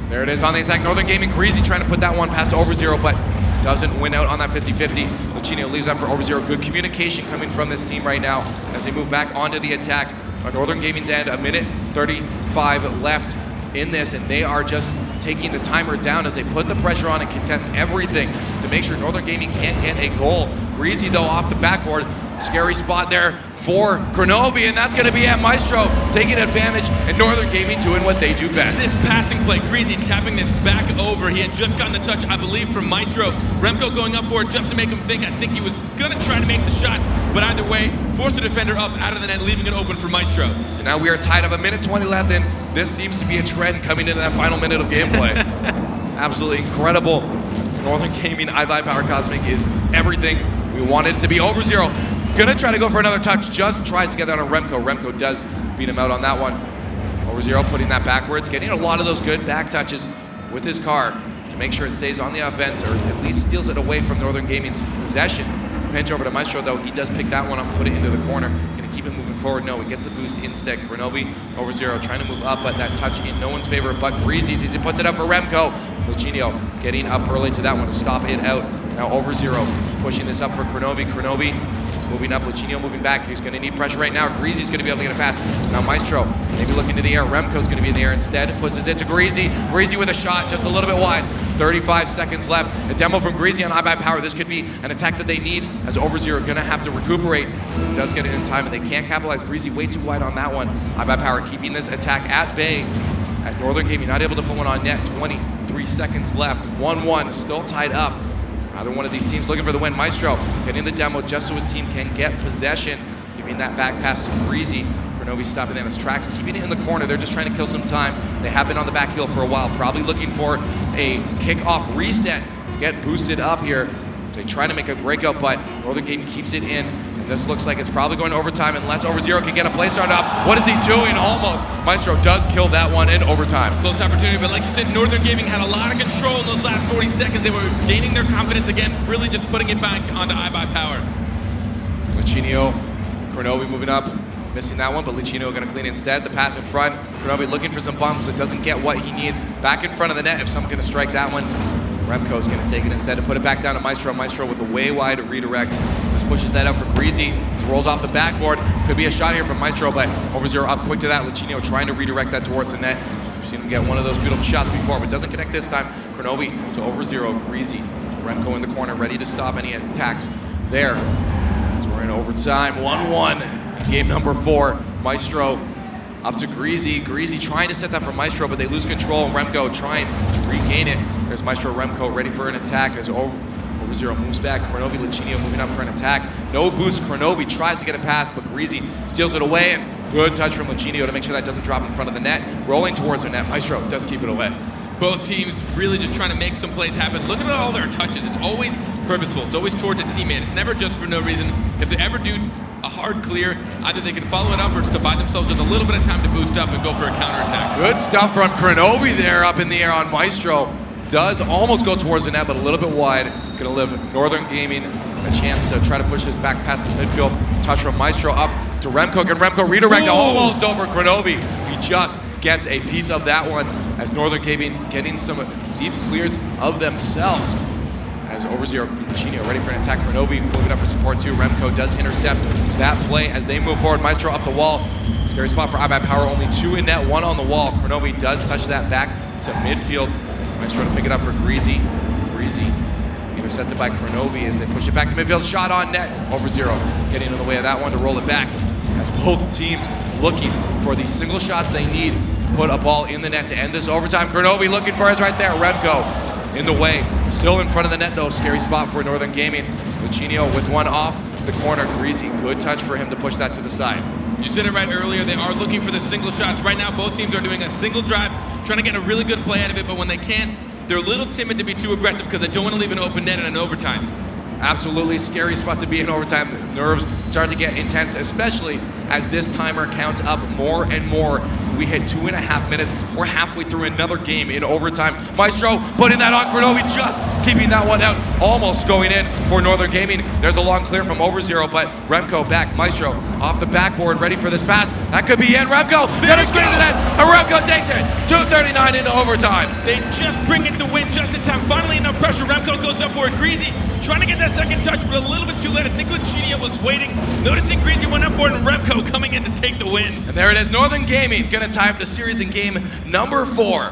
D: There it is on the attack. Northern Gaming, Greasy trying to put that one past over0, but doesn't win out on that 50-50. Lichinio leaves that for over0. Good communication coming from this team right now as they move back onto the attack. On Northern Gaming's end, a minute 35 left in this, and they are just taking the timer down as they put the pressure on and contest everything to make sure Northern Gaming can't get a goal. Greasy, though, off the backboard. Scary spot there for Kronobi, and that's going to be at Maestro taking advantage, and Northern Gaming doing what they do best.
C: This passing play, Greasy tapping this back over. He had just gotten the touch, I believe, from Maestro. Remco going up for it just to make him think. I think he was going to try to make the shot, but either way, forced the defender up out of the net, leaving it open for Maestro.
D: And now we are tied up, a minute 20 left, and this seems to be a trend coming into that final minute of gameplay. Absolutely incredible. Northern Gaming, iBUYPOWER Cosmic is everything we wanted it to be. over0 gonna try to go for another touch, just tries to get that on Remco. Remco does beat him out on that one. over0 putting that backwards, getting a lot of those good back touches with his car to make sure it stays on the offense, or at least steals it away from Northern Gaming's possession. Pinch over to Maestro, though. He does pick that one up, put it into the corner. Gonna keep it moving forward. No, he gets the boost instead. Kronobi, over0 trying to move up, but that touch in no one's favor but Greasy's. He puts it up for Remco. Lichinio getting up early to that one to stop it out. Now over0 pushing this up for Kronobi. Kronobi moving up, Lichinio moving back. He's going to need pressure right now. Greasy's going to be able to get a pass. Now Maestro maybe looking to the air. Remco's going to be in the air instead. Pushes it to Greasy. Greasy with a shot just a little bit wide. 35 seconds left. A demo from Greasy on iBUYPOWER. This could be an attack that they need, as over0 going to have to recuperate. He does get it in time, and they can't capitalize. Greasy way too wide on that one. iBUYPOWER keeping this attack at bay, as Northern Gaming not able to put one on net. 23 seconds left. 1-1, still tied up. Either one of these teams looking for the win. Maestro getting the demo just so his team can get possession, giving that back pass to Greasy. Kronobi stopping them in his tracks, keeping it in the corner. They're just trying to kill some time. They have been on the back heel for a while, probably looking for a kickoff reset to get boosted up here. They try to make a breakout, but Northern Gaming keeps it in. And this looks like it's probably going to overtime unless over0 can get a play started up. What is he doing? Almost. Maestro does kill that one in overtime.
C: Close opportunity, but like you said, Northern Gaming had a lot of control in those last 40 seconds. They were gaining their confidence again, really just putting it back onto iBUYPOWER.
D: Lichinio, Kronobi moving up, missing that one, but Lichinio going to clean it instead. The pass in front. Kronobi looking for some bumps, but doesn't get what he needs. Back in front of the net if someone's going to strike that one. Remco's going to take it instead to put it back down to Maestro. Maestro with a way wide redirect. Just pushes that out for Greasy. Rolls off the backboard. Could be a shot here from Maestro, but OverZero up quick to that. Lichinio trying to redirect that towards the net. We've seen him get one of those beautiful shots before, but doesn't connect this time. Kronovi to OverZero. Greasy. Remco in the corner, ready to stop any attacks there. As we're in overtime. 1-1. Game number 4. Maestro up to Greasy. Greasy trying to set that for Maestro, but they lose control. And Remco trying to regain it. There's Maestro Remco ready for an attack as OverZero moves back. Kronovi, Lichinio moving up for an attack. No boost. Kronovi tries to get it past, but Greasy steals it away. And good touch from Lichinio to make sure that doesn't drop in front of the net. Rolling towards the net. Maestro does keep it away.
C: Both teams really just trying to make some plays happen. Look at all their touches. It's always purposeful. It's always towards a teammate. It's never just for no reason. If they ever do a hard clear, either they can follow it up or just to buy themselves just a little bit of time to boost up and go for a counterattack.
D: Good stuff from Kronovi there up in the air on Maestro. Does almost go towards the net, but a little bit wide. Gonna live Northern Gaming a chance to try to push this back past the midfield. Touch from Maestro up to Remco. Can Remco redirect almost over Kronovi? He just gets a piece of that one as Northern Gaming getting some deep clears of themselves. As OverZero, Lichinio ready for an attack. Kronovi moving up for support too. Remco does intercept that play as they move forward. Maestro up the wall. Scary spot for iBUYPOWER. Only 2 in net, 1 on the wall. Kronovi does touch that back to midfield. Maestro to pick it up for Greasy. Greasy intercepted by Kronovi as they push it back to midfield. Shot on net. OverZero getting in the way of that one to roll it back. As both teams looking for the single shots they need to put a ball in the net to end this overtime. Kronovi looking for us right there. Remco in the way. Still in front of the net though. Scary spot for Northern Gaming. Lichinio with one off the corner. Greasy, good touch for him to push that to the side.
C: You said it right earlier, they are looking for the single shots. Right now, both teams are doing a single drive, trying to get a really good play out of it, but when they can't, they're a little timid to be too aggressive because they don't want to leave an open net in an overtime.
D: Absolutely scary spot to be in overtime. The nerves start to get intense, especially as this timer counts up more and more. We hit 2.5 minutes. We're halfway through another game in overtime. Maestro putting that on Kronovi, just keeping that one out. Almost going in for Northern Gaming. There's a long clear from OverZero, but Remco back. Maestro off the backboard, ready for this pass. That could be in. Remco, that is great to that. And Remco takes it. 2:39 into overtime.
C: They just bring it to win just in time. Finally enough pressure. Remco goes up for it. Greasy trying to get that second touch, but a little bit too late. I think Lichinio was waiting, noticing Greasy went up for it, and Remco coming in to take the win.
D: And there it is. Northern Gaming gonna tie up the series in game number 4.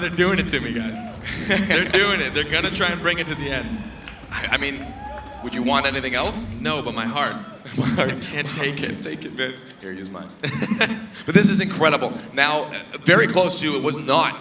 C: They're doing it to me, guys. They're doing it. They're gonna try and bring it to the end.
D: I mean, would you want anything else?
C: No, but my heart. I can't take it.
D: Take it, man. Here, use mine. But this is incredible. Now, very close to, it was not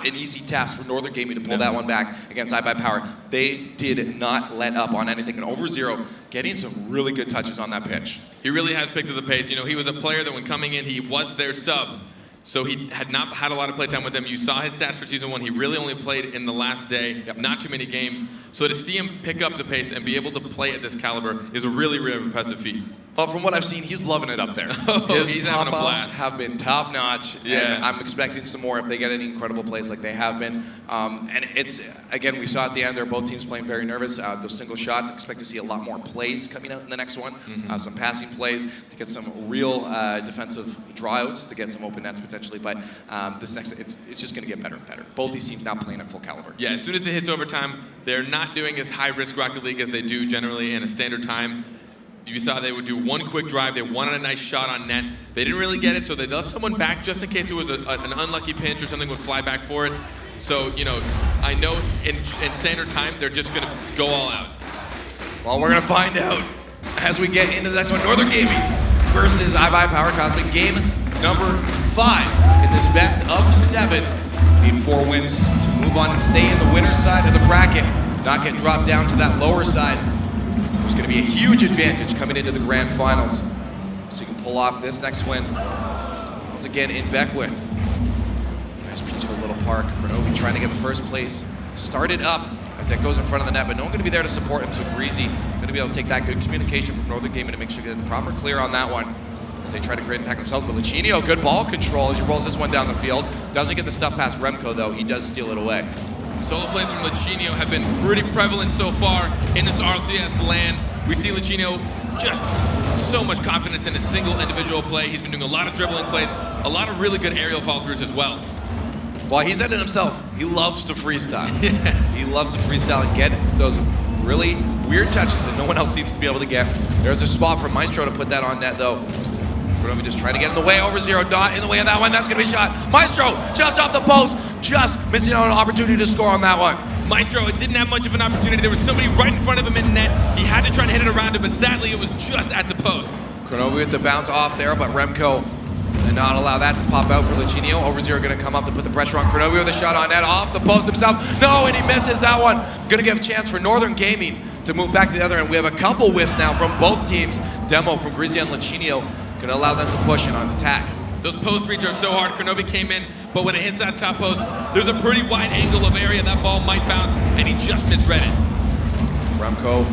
D: an easy task for Northern Gaming to pull that one back against iBUYPOWER. They did not let up on anything. And OverZero getting some really good touches on that pitch.
C: He really has picked up the pace. You know, he was a player that when coming in, he was their sub. So he had not had a lot of playtime with them. You saw his stats for season 1. He really only played in the last day, not too many games. So to see him pick up the pace and be able to play at this caliber is a really, really impressive feat.
D: Well, from what I've seen, he's loving it up there.
C: He's having a blast.
D: Have been top notch.
C: Yeah.
D: And I'm expecting some more if they get any incredible plays like they have been. And it's, again, we saw at the end there, both teams playing very nervous. Those single shots, expect to see a lot more plays coming out in the next one. Some passing plays to get some real defensive drawouts, to get some open nets potentially. But this next, it's just going to get better and better. Both these teams now playing at full caliber.
C: Yeah, as soon as it hits overtime, they're not doing as high risk Rocket League as they do generally in a standard time. You saw they would do one quick drive. They wanted a nice shot on net. They didn't really get it, so they left someone back just in case there was an unlucky pinch or something would fly back for it. So, you know, I know in standard time, they're just going to go all out.
D: Well, we're going to find out as we get into the next one. Northern Gaming versus iBUYPOWER Cosmic, game number 5 in this best of 7. Need 4 wins to move on and stay in the winner's side of the bracket, not get dropped down to that lower side. There's going to be a huge advantage coming into the grand finals. So you can pull off this next win. Once again in Beckwith. Nice peaceful little park. Kronovi trying to get the first place started up as that goes in front of the net, but no one going to be there to support him, so Greasy going to be able to take that good communication from Northern Gaming to make sure they get the proper clear on that one as they try to create an attack themselves. But Lichinio, good ball control as he rolls this one down the field. Doesn't get the stuff past Remco though. He does steal it away.
C: Solo plays from Lichinio have been pretty prevalent so far in this RLCS land. We see Lichinio just so much confidence in a single individual play. He's been doing a lot of dribbling plays, a lot of really good aerial follow-throughs as well.
D: Well, he said it himself. He loves to freestyle. He loves to freestyle and get those really weird touches that no one else seems to be able to get. There's a spot for Maestro to put that on net, though. Kronovi just trying to get in the way. Over0, not in the way of that one. That's going to be shot. Maestro just off the post. Just missing out on an opportunity to score on that one.
C: Maestro didn't have much of an opportunity. There was somebody right in front of him in net. He had to try to hit it around him, but sadly it was just at the post.
D: Kronovi with the bounce off there, but Remco did not allow that to pop out for Lichinio. Over0 going to come up to put the pressure on Kronovi with a shot on net off the post himself. No, and he misses that one. Going to give a chance for Northern Gaming to move back to the other end. We have a couple whiffs now from both teams. Demo from Grizzly and Lichinio going to allow them to push in on attack.
C: Those post reads are so hard. Kronovi came in, but when it hits that top post, there's a pretty wide angle of area that ball might bounce, and he just misread it.
D: Remco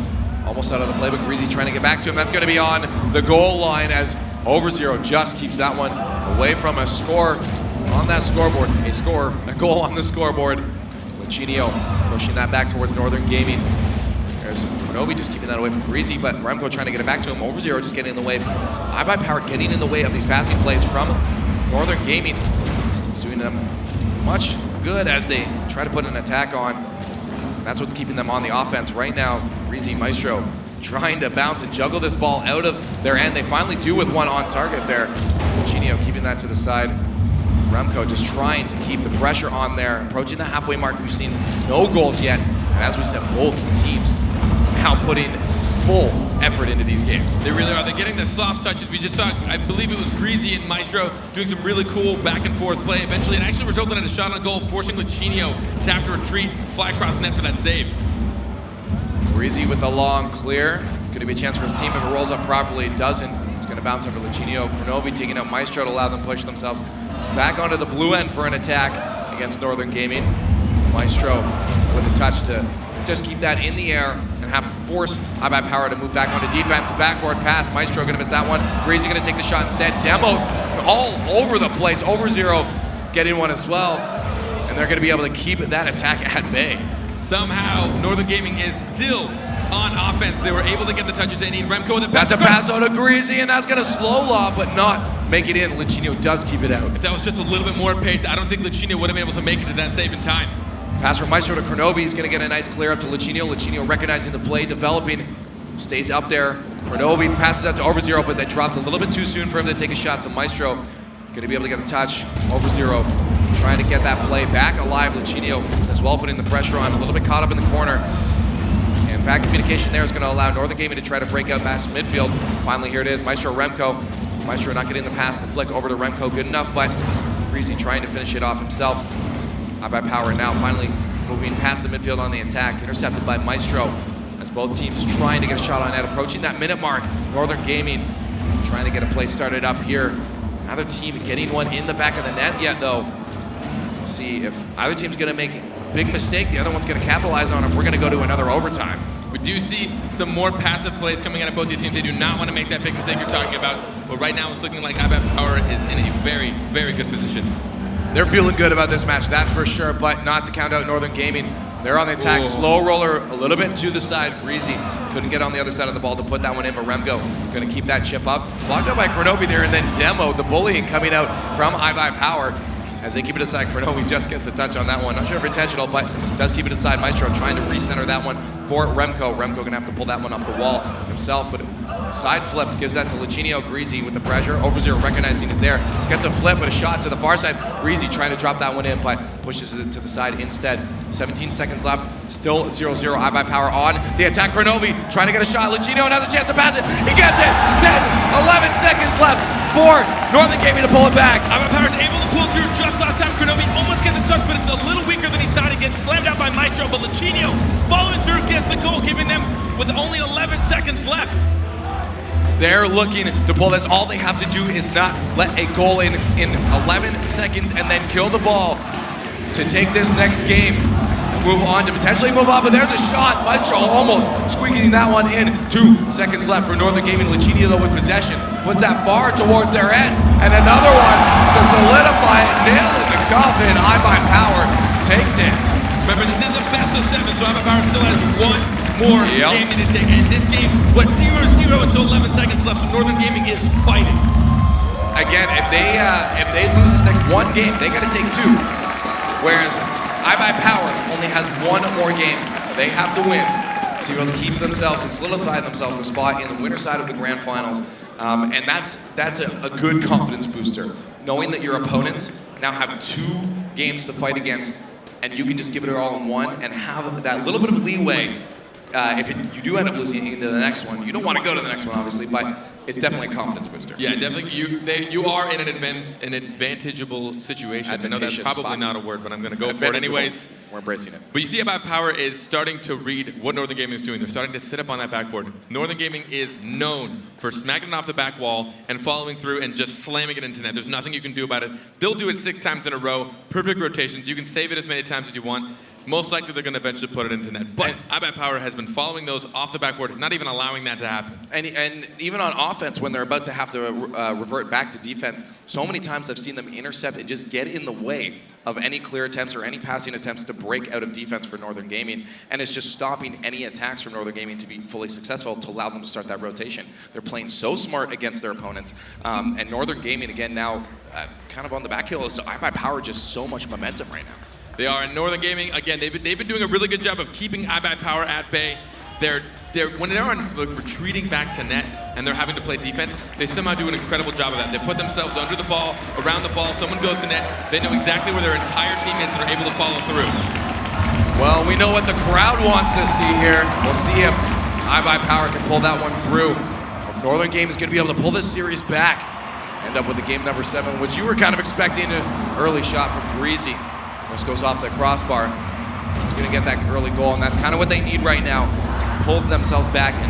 D: almost out of the play, but Greasy trying to get back to him. That's going to be on the goal line as Over0 just keeps that one away from a score on that scoreboard. A goal on the scoreboard. Lichinio pushing that back towards Northern Gaming. There's Kronovi just keeping that away from Greasy, but Remco trying to get it back to him. Over0 just getting in the way. iBUYPOWER getting in the way of these passing plays from Northern Gaming. It's doing them much good as they try to put an attack on. That's what's keeping them on the offense right now. Greasy, Maestro trying to bounce and juggle this ball out of their end. They finally do with one on target there. Lichinio keeping that to the side. Remco just trying to keep the pressure on there. Approaching the halfway mark. We've seen no goals yet. And as we said, both teams now putting full effort into these games.
C: They really are. They're getting the soft touches. We just saw, I believe it was Greasy and Maestro doing some really cool back and forth play. Eventually, it actually resulted in a shot on goal, forcing Lichinio to have to retreat, fly across the net for that save.
D: Greasy with the long clear. Going to be a chance for his team if it rolls up properly. It doesn't. It's going to bounce over Lichinio. Kronovi taking out Maestro to allow them to push themselves back onto the blue end for an attack against Northern Gaming. Maestro with a touch to just keep that in the air and have force iBUYPOWER to move back onto defense. Backward pass. Maestro going to miss that one. Greasy going to take the shot instead. Demos all over the place. Over0 getting one as well. And they're going to be able to keep that attack at bay.
C: Somehow, Northern Gaming is still on offense. They were able to get the touches they need. Remco with a
D: That's a pass out of Greasy, and that's going to slow lob, but not make it in. Lichinio does keep it out.
C: If that was just a little bit more pace, I don't think Lichinio would have been able to make it to that save in time.
D: Pass from Maestro to Kronovi. He's going to get a nice clear up to Lichinio. Lichinio recognizing the play, developing, stays up there. Kronovi passes out to Over0, but that drops a little bit too soon for him to take a shot. So Maestro going to be able to get the touch. Over0 trying to get that play back alive. Lichinio as well putting the pressure on, a little bit caught up in the corner. And back communication there is going to allow Northern Gaming to try to break out past midfield. Finally, here it is. Maestro, Remco. Maestro not getting the pass, the flick over to Remco. Good enough, but Greasy trying to finish it off himself. iBUYPOWER now finally moving past the midfield on the attack. Intercepted by Maestro as both teams trying to get a shot on net. Approaching that minute mark. Northern Gaming trying to get a play started up here. Neither team getting one in the back of the net yet, though. We'll see if either team's going to make a big mistake. The other one's going to capitalize on it. We're going to go to another overtime.
C: We do see some more passive plays coming out of both these teams. They do not want to make that big mistake you're talking about. But right now, it's looking like iBUYPOWER is in a very, very good position.
D: They're feeling good about this match, that's for sure, but not to count out Northern Gaming. They're on the attack.
C: Ooh.
D: Slow roller a little bit to the side. Greasy couldn't get on the other side of the ball to put that one in, but Remco going to keep that chip up. Blocked out by Kronovi there, and then Demo, the bullying coming out from iBUYPOWER. As they keep it aside, Kronovi just gets a touch on that one. Not sure if intentional, but does keep it aside. Maestro trying to recenter that one for Remco. Remco going to have to pull that one up the wall himself, but a side flip gives that to Lichinio. Greasy with the pressure. Over0 recognizing he's there. Gets a flip with a shot to the far side. Greasy trying to drop that one in, but pushes it to the side instead. 17 seconds left. Still 0-0. iBUYPOWER on the attack. Kronovi trying to get a shot. Lichinio has a chance to pass it. He gets it. 10, 11 seconds left for Northern Gaming to pull it back.
C: iBUYPOWER is able to pull through just last time. Kronovi almost gets the touch, but it's a little weaker than he thought. He gets slammed out by Maestro, but Lichinio following through gets the goal, giving them with only 11 seconds left.
D: They're looking to pull this. All they have to do is not let a goal in 11 seconds and then kill the ball to take this next game. Move on to potentially move on, but there's a shot. Maestro almost squeaking that one in. 2 seconds left for Northern Gaming. Lichinio though with possession. Puts that far towards their end. And another one to solidify it. Nail in the coffin. iBUYPOWER takes it.
C: Remember, this is the best of 7, so iBUYPOWER still has one more game to take. And this game, 0-0 until 11 seconds left, so Northern Gaming is fighting.
D: Again, if they lose this next one game, they got to take 2. whereas iBUYPOWER only has one more game they have to win to be able to keep themselves and solidify themselves a spot in the winner side of the grand finals. And that's a good confidence booster, knowing that your opponents now have 2 games to fight against, and you can just give it all in one and have that little bit of leeway. If you do end up losing into the next one, you don't want to go to the next one, obviously, but it's definitely a confidence booster.
C: Yeah, definitely. You are in an advantageable situation. I know that's probably not a word, but I'm going to go for it anyways.
D: We're embracing it.
C: But you see, iBUYPOWER is starting to read what Northern Gaming is doing. They're starting to sit up on that backboard. Northern Gaming is known for smacking it off the back wall and following through and just slamming it into net. There's nothing you can do about it. They'll do it 6 times in a row. Perfect rotations. You can save it as many times as you want. Most likely they're going to eventually put it into net. But iBUYPOWER has been following those off the backboard, not even allowing that to happen.
D: And even on offense, when they're about to have to revert back to defense, so many times I've seen them intercept and just get in the way of any clear attempts or any passing attempts to break out of defense for Northern Gaming. And it's just stopping any attacks from Northern Gaming to be fully successful to allow them to start that rotation. They're playing so smart against their opponents. And Northern Gaming, again, now kind of on the back heel. So iBUYPOWER just so much momentum right now.
C: They are in Northern Gaming. Again, they've been doing a really good job of keeping iBUYPOWER at bay. When they're on retreating back to net and they're having to play defense, they somehow do an incredible job of that. They put themselves under the ball, around the ball, someone goes to net, they know exactly where their entire team is and they're able to follow through.
D: Well, we know what the crowd wants to see here. We'll see if iBUYPOWER can pull that one through. If Northern Gaming is going to be able to pull this series back, end up with the game number 7, which you were kind of expecting an early shot from Greasy. This goes off the crossbar. He's going to get that early goal, and that's kind of what they need right now to pull themselves back and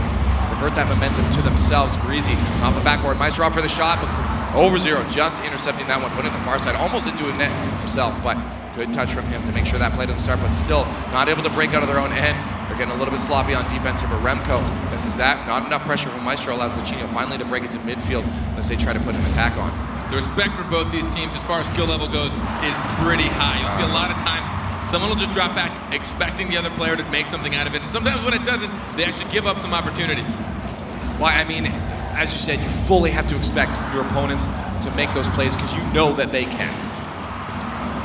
D: revert that momentum to themselves. Greasy off the backboard. Maestro for the shot, but over0 just intercepting that one, putting it to the far side, almost into a net himself, but good touch from him to make sure that play doesn't start, but still not able to break out of their own end. They're getting a little bit sloppy on defense here for Remco. This is that. Not enough pressure from Maestro allows Luchino finally to break it to midfield as they try to put an attack on.
C: The respect for both these teams as far as skill level goes is pretty high. You'll see a lot of times someone will just drop back expecting the other player to make something out of it, and sometimes when it doesn't, they actually give up some opportunities.
D: Well, I mean, as you said, you fully have to expect your opponents to make those plays because you know that they can.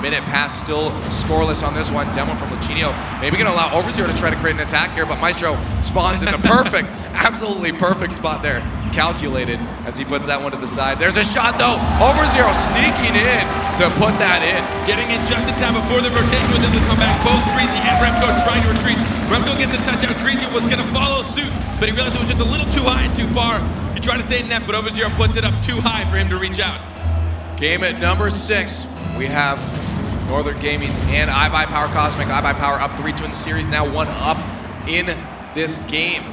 D: Minute pass, still scoreless on this one. Demo from Luchino. Maybe going to allow over0 to try to create an attack here, but Maestro spawns in the perfect, absolutely perfect spot there. Calculated as he puts that one to the side. There's a shot though. over0 sneaking in to put that in.
C: Getting in just in time before the rotation was able to come back. Both Greasy and Remco trying to retreat. Remco gets a touch out. Greasy was going to follow suit, but he realized it was just a little too high and too far. He tried to stay in net, but over0 puts it up too high for him to reach out.
D: Game at number 6. We have Northern Gaming and iBUYPOWER Cosmic. iBUYPOWER up 3-2 in the series, now 1 up in this game.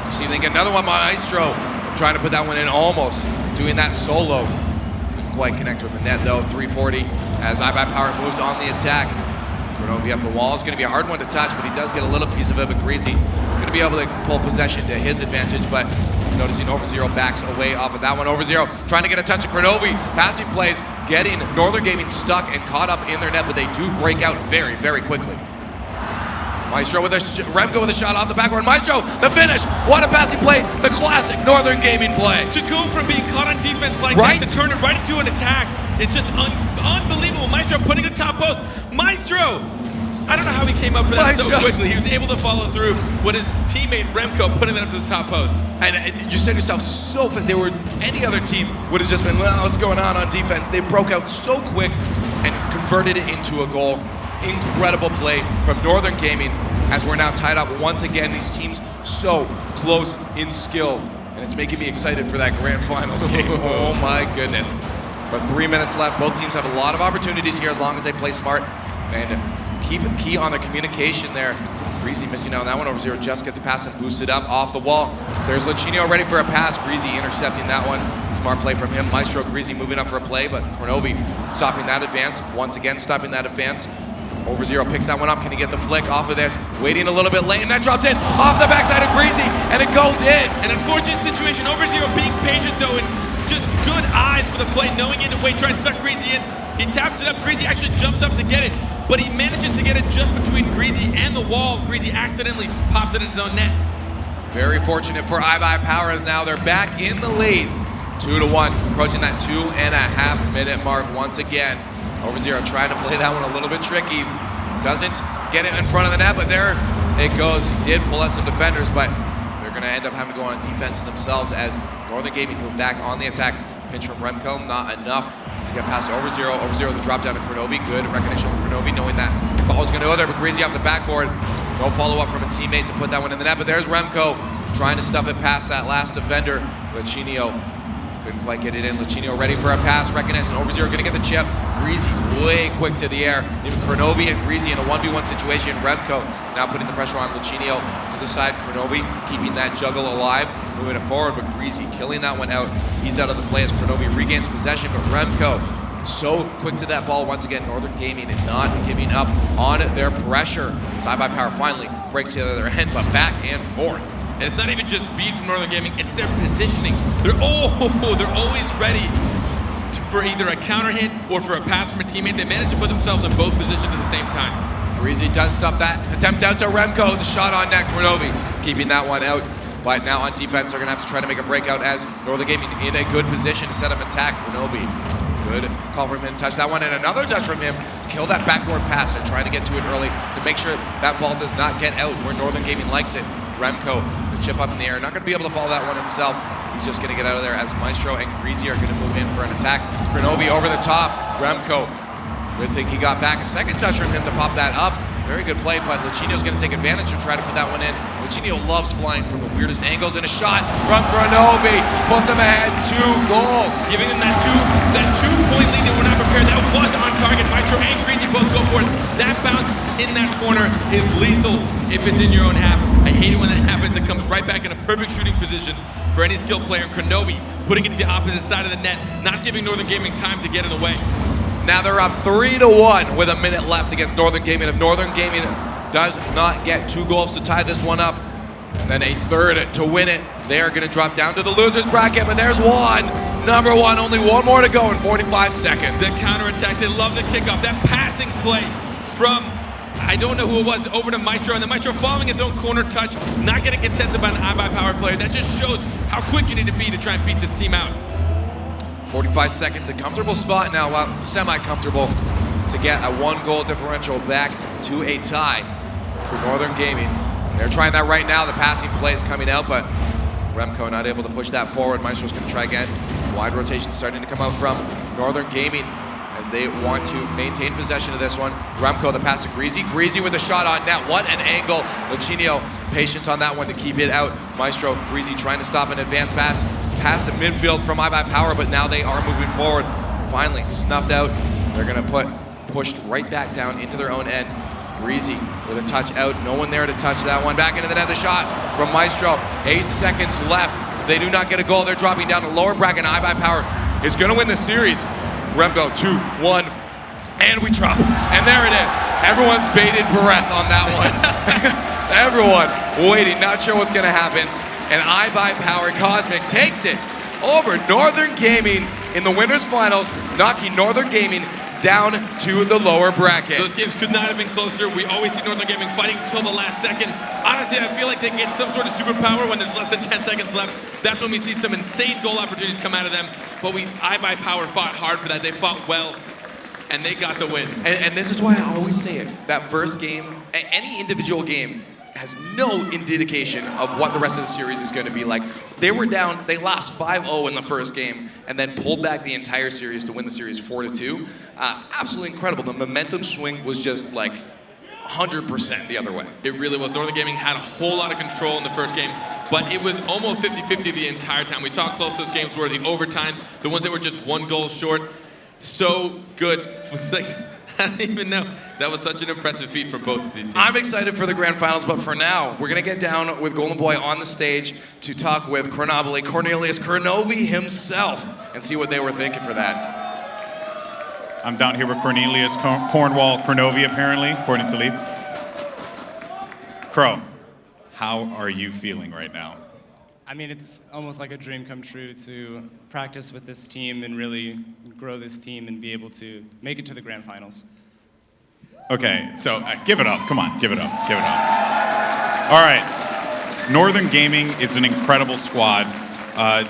D: You see, they get another one by Maestro, trying to put that one in almost, doing that solo. Couldn't quite connect with the net though, 340, as iBUYPOWER moves on the attack. Kronovi up the wall is going to be a hard one to touch, but he does get a little piece of it, but Greasy going to be able to pull possession to his advantage, but noticing over0 backs away off of that one. over0 trying to get a touch of Kronovi, passing plays, getting Northern Gaming stuck and caught up in their net, but they do break out very, very quickly. Maestro with a Remco with a shot off the backboard. Maestro, the finish. What a passing play. The classic Northern Gaming play.
C: To go from being caught on defense like that to turn it right into an attack, it's just unbelievable. Maestro putting it top post. Maestro, I don't know how he came up for that so quickly. He was able to follow through with his teammate Remco putting that up to the top post.
D: And you said to yourself, so if there were any other team would have just been, well, what's going on defense? They broke out so quick and converted it into a goal. Incredible play from Northern Gaming as we're now tied up once again. These teams so close in skill, and it's making me excited for that grand finals game. Oh my goodness. But 3 minutes left. Both teams have a lot of opportunities here as long as they play smart and keep key on the communication there. Greasy missing out on that one. over0 just gets a pass and boosts it up off the wall. There's Luchino ready for a pass. Greasy intercepting that one. Smart play from him. Maestro, Greasy moving up for a play, but Kronovi stopping that advance. Once again, stopping that advance. over0 picks that one up. Can he get the flick off of this? Waiting a little bit late, and that drops in off the backside of Greasy, and it goes in.
C: An unfortunate situation. over0 being patient though, and just good eyes for the play, knowing it to wait, trying to suck Greasy in. He taps it up. Greasy actually jumps up to get it, but he manages to get it just between Greasy and the wall. Greasy accidentally pops it in his own net.
D: Very fortunate for iBUYPOWER as now they're back in the lead. 2-1, approaching that 2.5 minute mark once again. Overzero trying to play that one a little bit tricky. Doesn't get it in front of the net, but there it goes. He did pull out some defenders, but they're going to end up having to go on defense themselves as Northern Gaming move back on the attack. Pinch from Remco, not enough to get past Overzero. Overzero, the drop down to Kronovi. Good recognition from Kronovi, knowing that the ball was going to go there, but Greasy off the backboard. No follow-up from a teammate to put that one in the net, but there's Remco trying to stuff it past that last defender. Licinio couldn't quite get it in. Licinio ready for a pass, recognizing Overzero going to get the chip. Greasy way quick to the air. Even Kronovi and Greasy in a 1v1 situation. Remco now putting the pressure on Licinio to the side. Kronovi keeping that juggle alive, moving it forward, but Greasy killing that one out. He's out of the play as Kronovi regains possession, but Remco so quick to that ball once again. Northern Gaming and not giving up on their pressure. iBUYPOWER finally breaks the other end, but back and forth.
C: And it's not even just speed from Northern Gaming, it's their positioning. They're always ready for either a counter hit or for a pass from a teammate. They manage to put themselves in both positions at the same time.
D: Greasy does stuff that attempt out to Remco. The shot on net, Kronovi keeping that one out. But now on defense, they're going to have to try to make a breakout as Northern Gaming in a good position to set up attack. Kronovi, good call from him, touch that one, and another touch from him to kill that backboard pass. They're trying to get to it early to make sure that ball does not get out where Northern Gaming likes it. Remco, the chip up in the air, not going to be able to follow that one himself. He's just going to get out of there as Maestro and Greasy are going to move in for an attack. Kronovi over the top. Remco, good thing he got back a second touch from him to pop that up. Very good play, but Licinio's going to take advantage and try to put that one in. Licinio loves flying from the weirdest angles, and a shot from Kronovi puts him ahead 2 goals.
C: Giving them that 2-point lead that we're not prepared. That was on target. Maestro and Greasy both go for it. That bounce in that corner is lethal if it's in your own half. I hate it when that happens. It comes right back in a perfect shooting position for any skilled player. Kronovi putting it to the opposite side of the net, not giving Northern Gaming time to get in the way.
D: Now they're up 3-1 with a minute left against Northern Gaming. If Northern Gaming does not get 2 goals to tie this one up, and then a third to win it, they are going to drop down to the losers bracket, but there's one. Number 1, only one more to go in 45 seconds.
C: The counterattacks, they love the kickoff. That passing play from, I don't know who it was, over to Maestro, and the Maestro following his own corner touch, not getting contested by an iBUYPOWER player. That just shows how quick you need to be to try and beat this team out.
D: 45 seconds, a comfortable spot now, well, semi-comfortable, to get a 1-goal differential back to a tie for Northern Gaming. They're trying that right now. The passing play is coming out, but Remco not able to push that forward. Maestro's going to try again. Wide rotation starting to come out from Northern Gaming as they want to maintain possession of this one. Remco, the pass to Greasy. Greasy with a shot on net. What an angle. Licinio, patience on that one to keep it out. Maestro, Greasy trying to stop an advance pass. Past the midfield from iBUYPOWER, but now they are moving forward. Finally, snuffed out. They're going to pushed right back down into their own end. Greasy with a touch out. No one there to touch that one. Back into the net, the shot from Maestro. 8 seconds left. If they do not get a goal, they're dropping down to lower bracket. iBUYPOWER is going to win the series. Remco, 2-1, and we drop. And there it is. Everyone's bated breath on that one. Everyone waiting, not sure what's going to happen. And iBUYPOWER Cosmic takes it over Northern Gaming in the winners finals, knocking Northern Gaming down to the lower bracket.
C: Those games could not have been closer. We always see Northern Gaming fighting until the last second. Honestly, I feel like they get some sort of superpower when there's less than 10 seconds left. That's when we see some insane goal opportunities come out of them. But iBUYPOWER fought hard for that. They fought well, and they got the win.
D: And this is why I always say it. That first game, any individual game, has no indication of what the rest of the series is going to be like. They were down, they lost 5-0 in the first game and then pulled back the entire series to win the series 4-2. Absolutely incredible. The momentum swing was just like 100% the other way.
C: It really was. Northern Gaming had a whole lot of control in the first game, but it was almost 50-50 the entire time. We saw how close those games were, the overtimes, the ones that were just 1 goal short. So good. I don't even know. That was such an impressive feat from both of these teams.
D: I'm excited for the grand finals, but for now, we're going to get down with Golden Boy on the stage to talk with Cornelius Kronovi himself and see what they were thinking for that.
E: I'm down here with Cornelius Cornwall Kronovi, apparently, according to Leaf. Crow, how are you feeling right now?
F: I mean, it's almost like a dream come true to practice with this team and really grow this team and be able to make it to the grand finals.
E: Okay, so give it up. Come on, give it up. Give it up. All right. Northern Gaming is an incredible squad.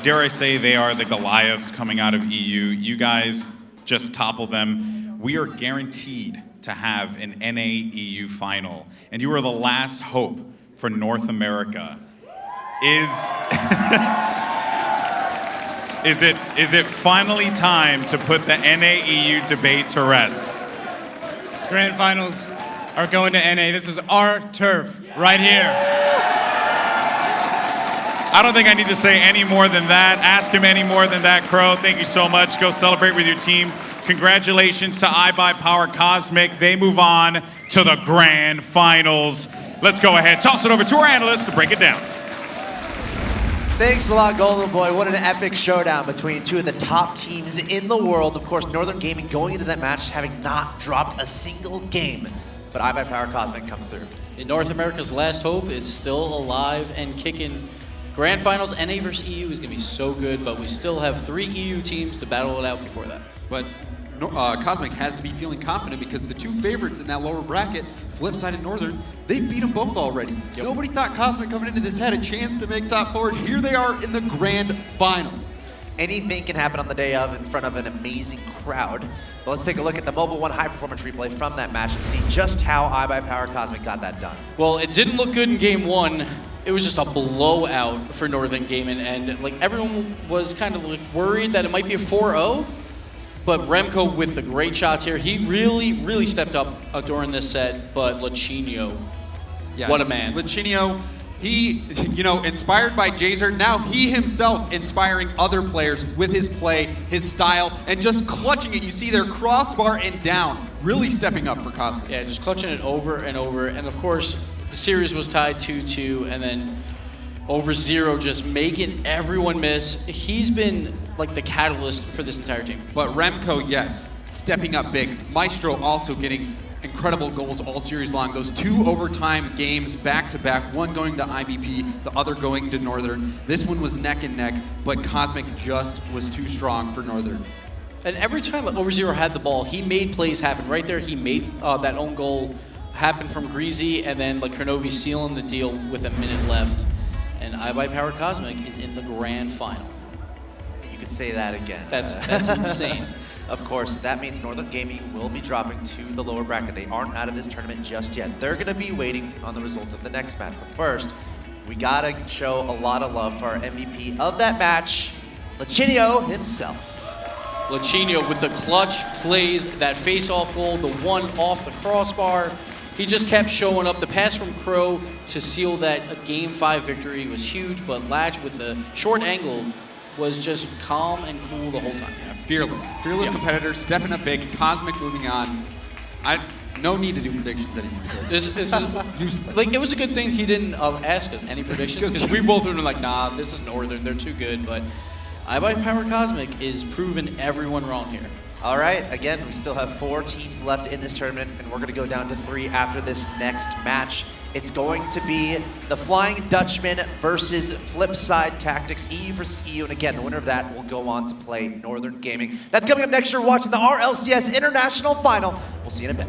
E: Dare I say they are the Goliaths coming out of EU. You guys just toppled them. we are guaranteed to have an NA-EU final, and you are the last hope for North America. Is it finally time to put the NA-EU debate to rest?
F: Grand finals are going to NA. This is our turf right here.
E: I don't think I need to say any more than that. Ask him any more than that, Crow. Thank you so much. Go celebrate with your team. Congratulations to iBUYPOWER Cosmic. They move on to the grand finals. Let's go ahead, toss it over to our analyst to break it down.
A: Thanks a lot, Golden Boy. What an epic showdown between two of the top teams in the world. Of course, Northern Gaming going into that match having not dropped a single game. But iBUYPOWER Cosmic comes through.
G: In North America's last hope is still alive and kicking. Grand Finals, NA versus EU is going to be so good, but we still have 3 EU teams to battle it out before that.
H: But Cosmic has to be feeling confident because the 2 favorites in that lower bracket, Flipside and Northern, they beat them both already.
G: Yep.
H: Nobody thought Cosmic coming into this had a chance to make top 4. Here they are in the grand final.
A: Anything can happen on the day of in front of an amazing crowd. But let's take a look at the Mobile One high performance replay from that match and see just how iBUYPOWER Cosmic got that done.
G: Well, it didn't look good in game 1. It was just a blowout for Northern Gaming, and like everyone was kind of like worried that it might be a 4-0. But Remco with the great shots here, he really stepped up during this set. But Lachinio,
H: Yes.
G: what a man!
H: Lachinio, he, inspired by Jazer, now he himself inspiring other players with his play, his style, and just clutching it. You see there, crossbar and down, really stepping up for Cosmic.
G: Yeah, just clutching it over and over, and of course the series was tied 2-2, and then over 0, just making everyone miss. He's been like the catalyst for this entire team.
H: But Remco, yes, stepping up big. Maestro also getting incredible goals all series long. Those 2 overtime games back to back, one going to IBP, the other going to Northern. This one was neck and neck, but Cosmic just was too strong for Northern.
G: And every time that Over 0 had the ball, he made plays happen. Right there, he made that own goal happen from Greasy, and then like Kernovi sealing the deal with a minute left. And iBUYPOWER Cosmic is in the grand final.
A: You could say that again.
G: That's insane.
A: Of course, that means Northern Gaming will be dropping to the lower bracket. They aren't out of this tournament just yet. They're going to be waiting on the result of the next match. But first, we got to show a lot of love for our MVP of that match, Lachinio himself.
G: Lachinio with the clutch plays, that face-off goal, the one off the crossbar. He just kept showing up. The pass from Crow to seal that Game 5 victory was huge, but Latch with the short angle was just calm and cool the whole time.
H: Yeah, fearless competitor, stepping up big, Cosmic moving on. No need to do predictions anymore.
G: This is like, it was a good thing he didn't ask us any predictions, because we both would have been like, nah, this is Northern, they're too good. But iBUYPOWER Cosmic is proving everyone wrong here.
A: All right, again, we still have 4 teams left in this tournament, and we're going to go down to 3 after this next match. It's going to be the Flying Dutchman versus Flipside Tactics, EU versus EU, and again, the winner of that will go on to play Northern Gaming. That's coming up next. You're watching the RLCS International Final. We'll see you in a bit.